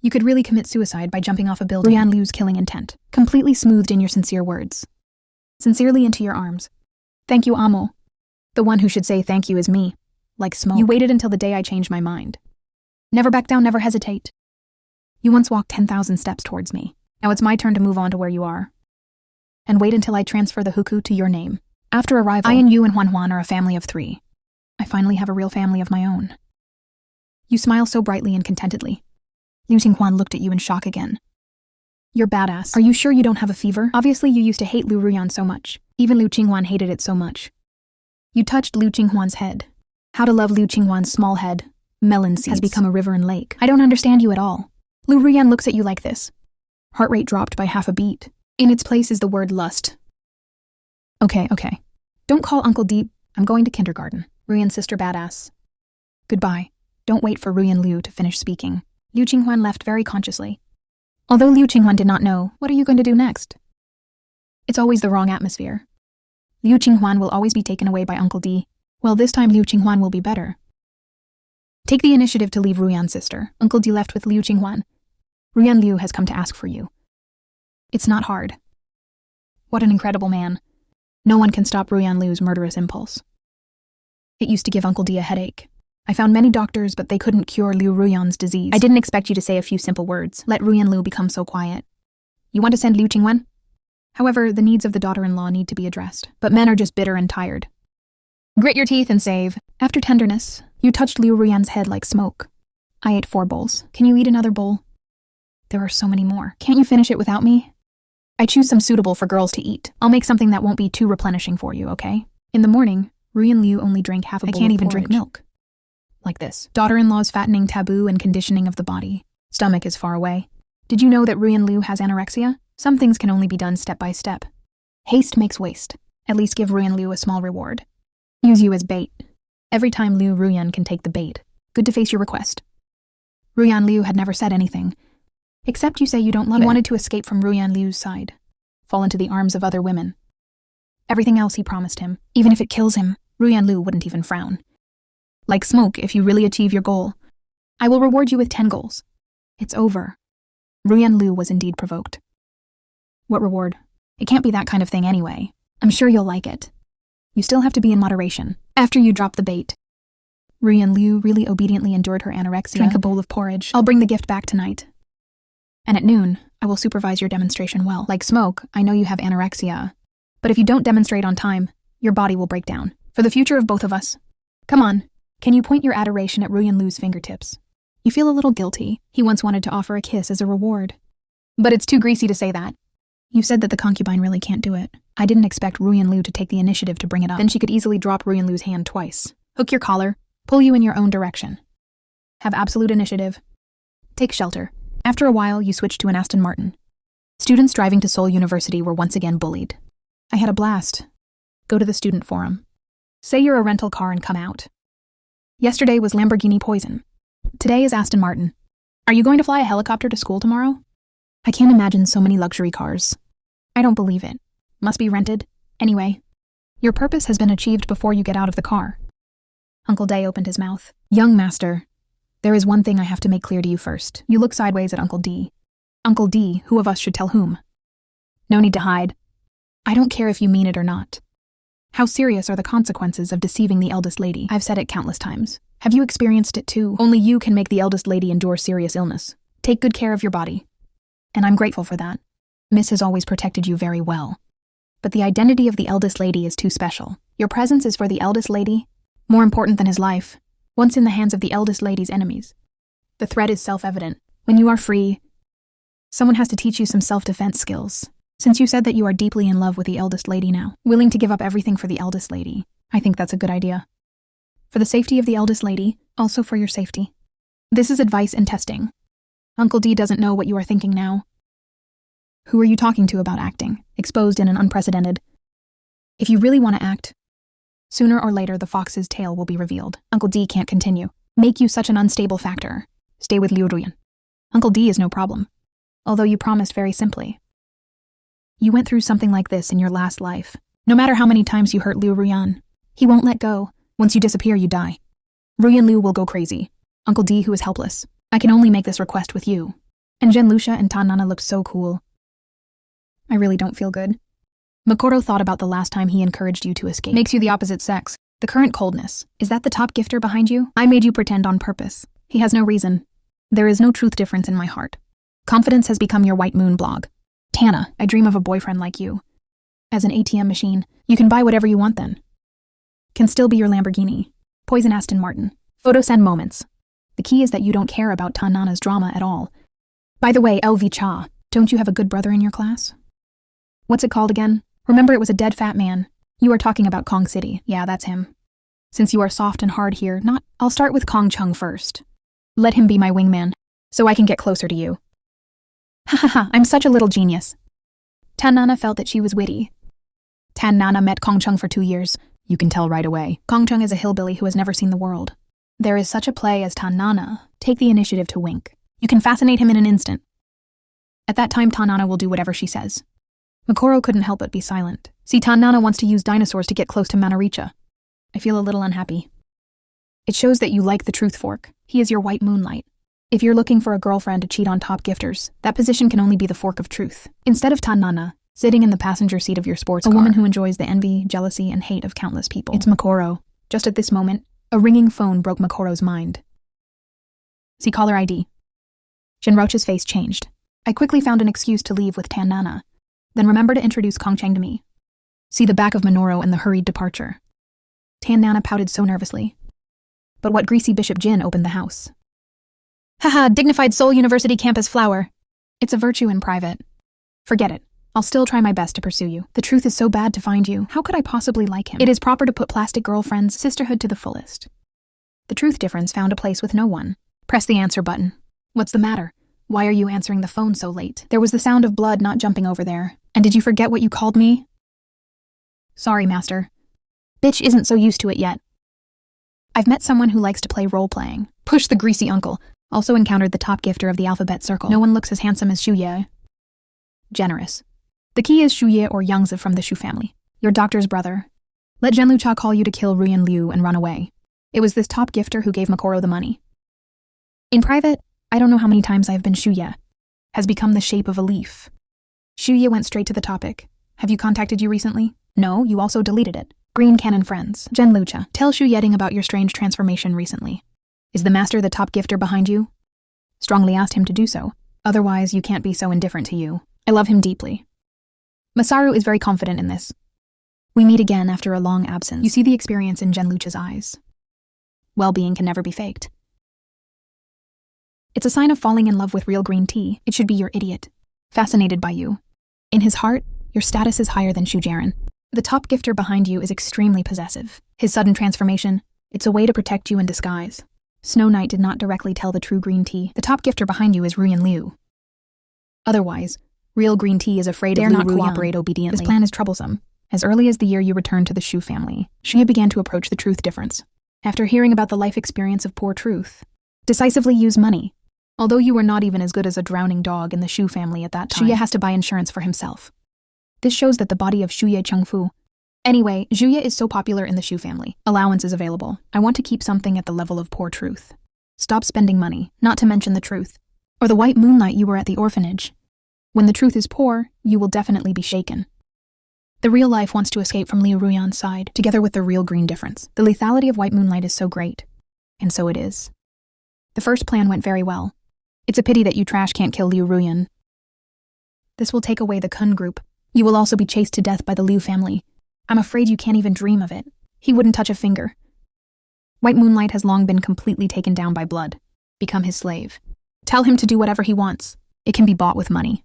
You could really commit suicide by jumping off a building. Ruyan Liu's killing intent, completely smoothed in your sincere words. Sincerely into your arms. Thank you, Amo. The one who should say thank you is me. Like smoke. You waited until the day I changed my mind. Never back down, never hesitate. You once walked 10,000 steps towards me. Now it's my turn to move on to where you are. And wait until I transfer the huku to your name. After arrival, I and you and Huan Huan are a family of 3. I finally have a real family of my own. You smile so brightly and contentedly. Liu Qinghuan looked at you in shock again. You're badass. Are you sure you don't have a fever? Obviously you used to hate Liu Ruyan so much. Even Liu Qinghuan hated it so much. You touched Liu Qinghuan's head. How to love Liu Qinghuan's small head, melon seeds, has become a river and lake. I don't understand you at all. Liu Ruyan looks at you like this. Heart rate dropped by half a beat. In its place is the word lust. Okay. Don't call Uncle Deep. I'm going to kindergarten. Ruyan's sister badass. Goodbye. Don't wait for Ruyan Liu to finish speaking. Liu Qinghuan left very consciously. Although Liu Qinghuan did not know, what are you going to do next? It's always the wrong atmosphere. Liu Qinghuan will always be taken away by Uncle D. Well, this time Liu Qinghuan will be better. Take the initiative to leave Ruyan's sister. Uncle D left with Liu Qinghuan. Ruyan Liu has come to ask for you. It's not hard. What an incredible man. No one can stop Ruyan Liu's murderous impulse. It used to give Uncle D a headache. I found many doctors, but they couldn't cure Liu Ruyan's disease. I didn't expect you to say a few simple words. Let Ruyan Liu become so quiet. You want to send Liu Qinghuan? However, the needs of the daughter-in-law need to be addressed. But men are just bitter and tired. Grit your teeth and save. After tenderness, you touched Liu Ruyan's head like smoke. I ate 4 bowls. Can you eat another bowl? There are so many more. Can't you finish it without me? I choose some suitable for girls to eat. I'll make something that won't be too replenishing for you, okay? In the morning, Ruyan Liu only drank half a bowl. I can't even drink milk. Like this. Daughter-in-law's fattening taboo and conditioning of the body. Stomach is far away. Did you know that Ruyan Liu has anorexia? Some things can only be done step by step. Haste makes waste. At least give Ruyan Liu a small reward. Use you as bait. Every time Liu Ruyan can take the bait. Good to face your request. Ruyan Liu had never said anything. Except you say you don't love it. He wanted to escape from Ruyan Liu's side. Fall into the arms of other women. Everything else he promised him. Even if it kills him, Ruyan Liu wouldn't even frown. Like smoke, if you really achieve your goal. I will reward you with 10 goals. It's over. Ruyan Liu was indeed provoked. What reward? It can't be that kind of thing anyway. I'm sure you'll like it. You still have to be in moderation. After you drop the bait. Ruyan Liu really obediently endured her anorexia. Drank a bowl of porridge. I'll bring the gift back tonight. And at noon, I will supervise your demonstration well. Like smoke, I know you have anorexia. But if you don't demonstrate on time, your body will break down. For the future of both of us, Come on, can you point your adoration at Ruyan Lu's fingertips? You feel a little guilty. He once wanted to offer a kiss as a reward. But it's too greasy to say that. You said that the concubine really can't do it. I didn't expect Ruyan Lu to take the initiative to bring it up. Then she could easily drop Ruyan Lu's hand twice. Hook your collar, pull you in your own direction. Have absolute initiative. Take shelter. After a while, you switched to an Aston Martin. Students driving to Seoul University were once again bullied. I had a blast. Go to the student forum. Say you're a rental car and come out. Yesterday was Lamborghini Poison. Today is Aston Martin. Are you going to fly a helicopter to school tomorrow? I can't imagine so many luxury cars. I don't believe it. Must be rented. Anyway, your purpose has been achieved before you get out of the car. Uncle Day opened his mouth. Young master, there is one thing I have to make clear to you first. You look sideways at Uncle D. Uncle D, who of us should tell whom? No need to hide. I don't care if you mean it or not. How serious are the consequences of deceiving the eldest lady? I've said it countless times. Have you experienced it too? Only you can make the eldest lady endure serious illness. Take good care of your body. And I'm grateful for that. Miss has always protected you very well. But the identity of the eldest lady is too special. Your presence is for the eldest lady, more important than his life, once in the hands of the eldest lady's enemies. The threat is self-evident. When you are free, someone has to teach you some self-defense skills. Since you said that you are deeply in love with the eldest lady now, willing to give up everything for the eldest lady, I think that's a good idea. For the safety of the eldest lady, also for your safety. This is advice and testing. Uncle D doesn't know what you are thinking now. Who are you talking to about acting, exposed in an unprecedented? If you really want to act, sooner or later the fox's tail will be revealed. Uncle D can't continue. Make you such an unstable factor. Stay with Liu Ruyan. Uncle D is no problem. Although you promised very simply. You went through something like this in your last life. No matter how many times you hurt Liu Ruyan, he won't let go. Once you disappear, you die. Ruyan Liu will go crazy. Uncle D, who is helpless. I can only make this request with you. And Jen Lucia and Tan Nana look so cool. I really don't feel good. Makoto thought about the last time he encouraged you to escape. Makes you the opposite sex. The current coldness. Is that the top gifter behind you? I made you pretend on purpose. He has no reason. There is no truth difference in my heart. Confidence has become your white moon blog. Tana, I dream of a boyfriend like you. As an ATM machine, you can buy whatever you want then. Can still be your Lamborghini. Poison Aston Martin. Photo send moments. The key is that you don't care about Tan Nana's drama at all. By the way, LV Cha, don't you have a good brother in your class? What's it called again? Remember, it was a dead fat man. You are talking about Kong City. Yeah, that's him. Since you are soft and hard here, I'll start with Kong Chung first. Let him be my wingman, so I can get closer to you. Ha ha ha, I'm such a little genius. Tan Nana felt that she was witty. Tan Nana met Kong Chung for 2 years. You can tell right away. Kong Chung is a hillbilly who has never seen the world. There is such a play as Tan Nana. Take the initiative to wink. You can fascinate him in an instant. At that time, Tan Nana will do whatever she says. Makoro couldn't help but be silent. See, Tan Nana wants to use dinosaurs to get close to Manaricha. I feel a little unhappy. It shows that you like the truth fork. He is your white moonlight. If you're looking for a girlfriend to cheat on top gifters, that position can only be the fork of truth. Instead of Tan Nana, sitting in the passenger seat of your sports car, a woman who enjoys the envy, jealousy, and hate of countless people. It's Makoro. Just at this moment, a ringing phone broke Makoro's mind. See caller ID. Jinroche's face changed. I quickly found an excuse to leave with Tan Nana. Then remember to introduce Kong Chang to me. See the back of Minoru and the hurried departure. Tan Nana pouted so nervously. But what greasy Bishop Jin opened the house. Haha, dignified Seoul University campus flower. It's a virtue in private. Forget it. I'll still try my best to pursue you. The truth is so bad to find you. How could I possibly like him? It is proper to put plastic girlfriends' sisterhood to the fullest. The truth difference found a place with no one. Press the answer button. What's the matter? Why are you answering the phone so late? There was the sound of blood not jumping over there. And did you forget what you called me? Sorry, master. Bitch isn't so used to it yet. I've met someone who likes to play role-playing. Push the greasy uncle. Also encountered the top gifter of the alphabet circle. No one looks as handsome as Shuye. Generous. The key is Shuye or Yangzi from the Shu family. Your doctor's brother. Let Zhenlu Cha call you to kill Ruyan Liu and run away. It was this top gifter who gave Makoro the money. In private, I don't know how many times I've been Shuye. Has become the shape of a leaf. Shuye went straight to the topic. Have you contacted you recently? No, you also deleted it. Green Cannon friends. Jen Lucha, tell Shu Yeding about your strange transformation recently. Is the master the top gifter behind you? Strongly asked him to do so. Otherwise, you can't be so indifferent to you. I love him deeply. Masaru is very confident in this. We meet again after a long absence. You see the experience in Jen Lucha's eyes. Well-being can never be faked. It's a sign of falling in love with real green tea. It should be your idiot. Fascinated by you. In his heart, your status is higher than Shu Jaren. The top gifter behind you is extremely possessive. His sudden transformation, it's a way to protect you in disguise. Snow Knight did not directly tell the true green tea. The top gifter behind you is Ruyan Liu. Otherwise, real green tea is afraid of Liu Ruyan. Cooperate obediently. This plan is troublesome. As early as the year you returned to the Shu family, Xia began to approach the truth difference. After hearing about the life experience of poor truth, decisively use money. Although you were not even as good as a drowning dog in the Shu family at that time, Xia has to buy insurance for himself. This shows that the body of Shuye Chengfu. Anyway, Zhuye is so popular in the Shu family. Allowance is available. I want to keep something at the level of poor truth. Stop spending money, not to mention the truth. Or the white moonlight you were at the orphanage. When the truth is poor, you will definitely be shaken. The real life wants to escape from Liu Ruyan's side, together with the real green difference. The lethality of white moonlight is so great. And so it is. The first plan went very well. It's a pity that you trash can't kill Liu Ruyan. This will take away the Kun group. You will also be chased to death by the Liu family. I'm afraid you can't even dream of it. He wouldn't touch a finger. White moonlight has long been completely taken down by blood. Become his slave. Tell him to do whatever he wants. It can be bought with money.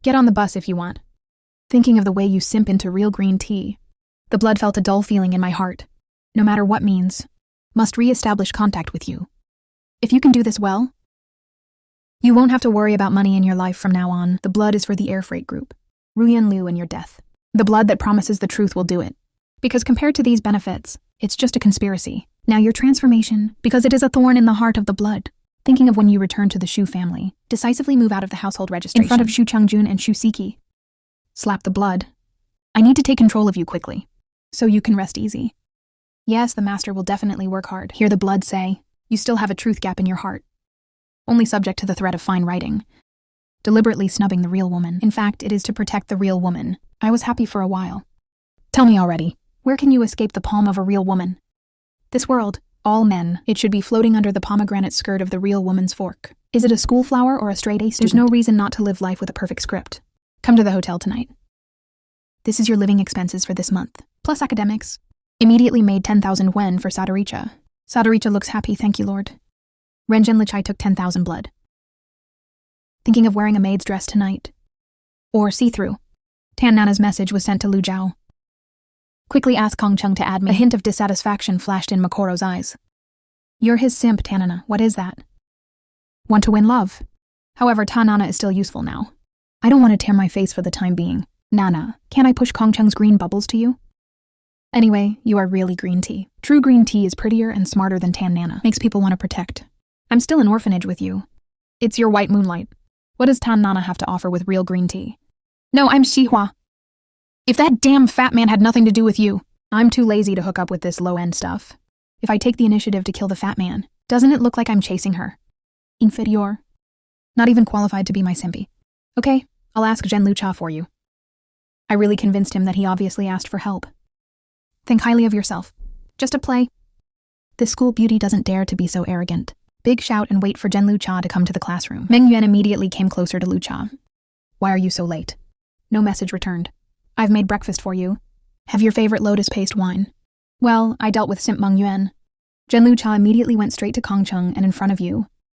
Get on the bus if you want. Thinking of the way you simp into real green tea, the blood felt a dull feeling in my heart. No matter what means, must re-establish contact with you. If you can do this well, you won't have to worry about money in your life from now on. The blood is for the air freight group. Ruyan Liu and your death. The blood that promises the truth will do it. Because compared to these benefits, it's just a conspiracy. Now your transformation, because it is a thorn in the heart of the blood. Thinking of when you return to the Shu family, decisively move out of the household registration. In front of Shu Changjun and Shu Siki. Slap the blood. I need to take control of you quickly, so you can rest easy. Yes, the master will definitely work hard. Hear the blood say, you still have a truth gap in your heart. Only subject to the threat of fine writing. Deliberately snubbing the real woman. In fact, it is to protect the real woman. I was happy for a while. Tell me already, where can you escape the palm of a real woman? This world, all men, it should be floating under the pomegranate skirt of the real woman's fork. Is it a school flower or a straight A student? There's no reason not to live life with a perfect script. Come to the hotel tonight. This is your living expenses for this month, plus academics. Immediately made 10,000 wen for Sadaricha. Sadaricha looks happy, thank you, Lord. Renjin Lichai took 10,000 blood. Thinking of wearing a maid's dress tonight. Or see-through. Tan Nana's message was sent to Lu Zhao. Quickly asked Kong Chung to add me. A hint of dissatisfaction flashed in Makoro's eyes. You're his simp, Tanana. What is that? Want to win love. However, Tanana is still useful now. I don't want to tear my face for the time being. Nana, can I push Kong Chung's green bubbles to you? Anyway, you are really green tea. True green tea is prettier and smarter than Tan Nana. Makes people want to protect. I'm still an orphanage with you. It's your white moonlight. What does Tan Nana have to offer with real green tea? No, I'm Xihua. If that damn fat man had nothing to do with you, I'm too lazy to hook up with this low-end stuff. If I take the initiative to kill the fat man, doesn't it look like I'm chasing her? Inferior. Not even qualified to be my simpy. Okay, I'll ask Zhen Lucha for you. I really convinced him that he obviously asked for help. Think highly of yourself. Just a play. This school beauty doesn't dare to be so arrogant. Big shout and wait for Zhen Lucha to come to the classroom. Meng Yuan immediately came closer to Lucha. Why are you so late? No message returned. I've made breakfast for you. Have your favorite lotus paste wine. Well, I dealt with Simp Meng Yuan. Zhen Lucha immediately went straight to Kong Chung and in front of you.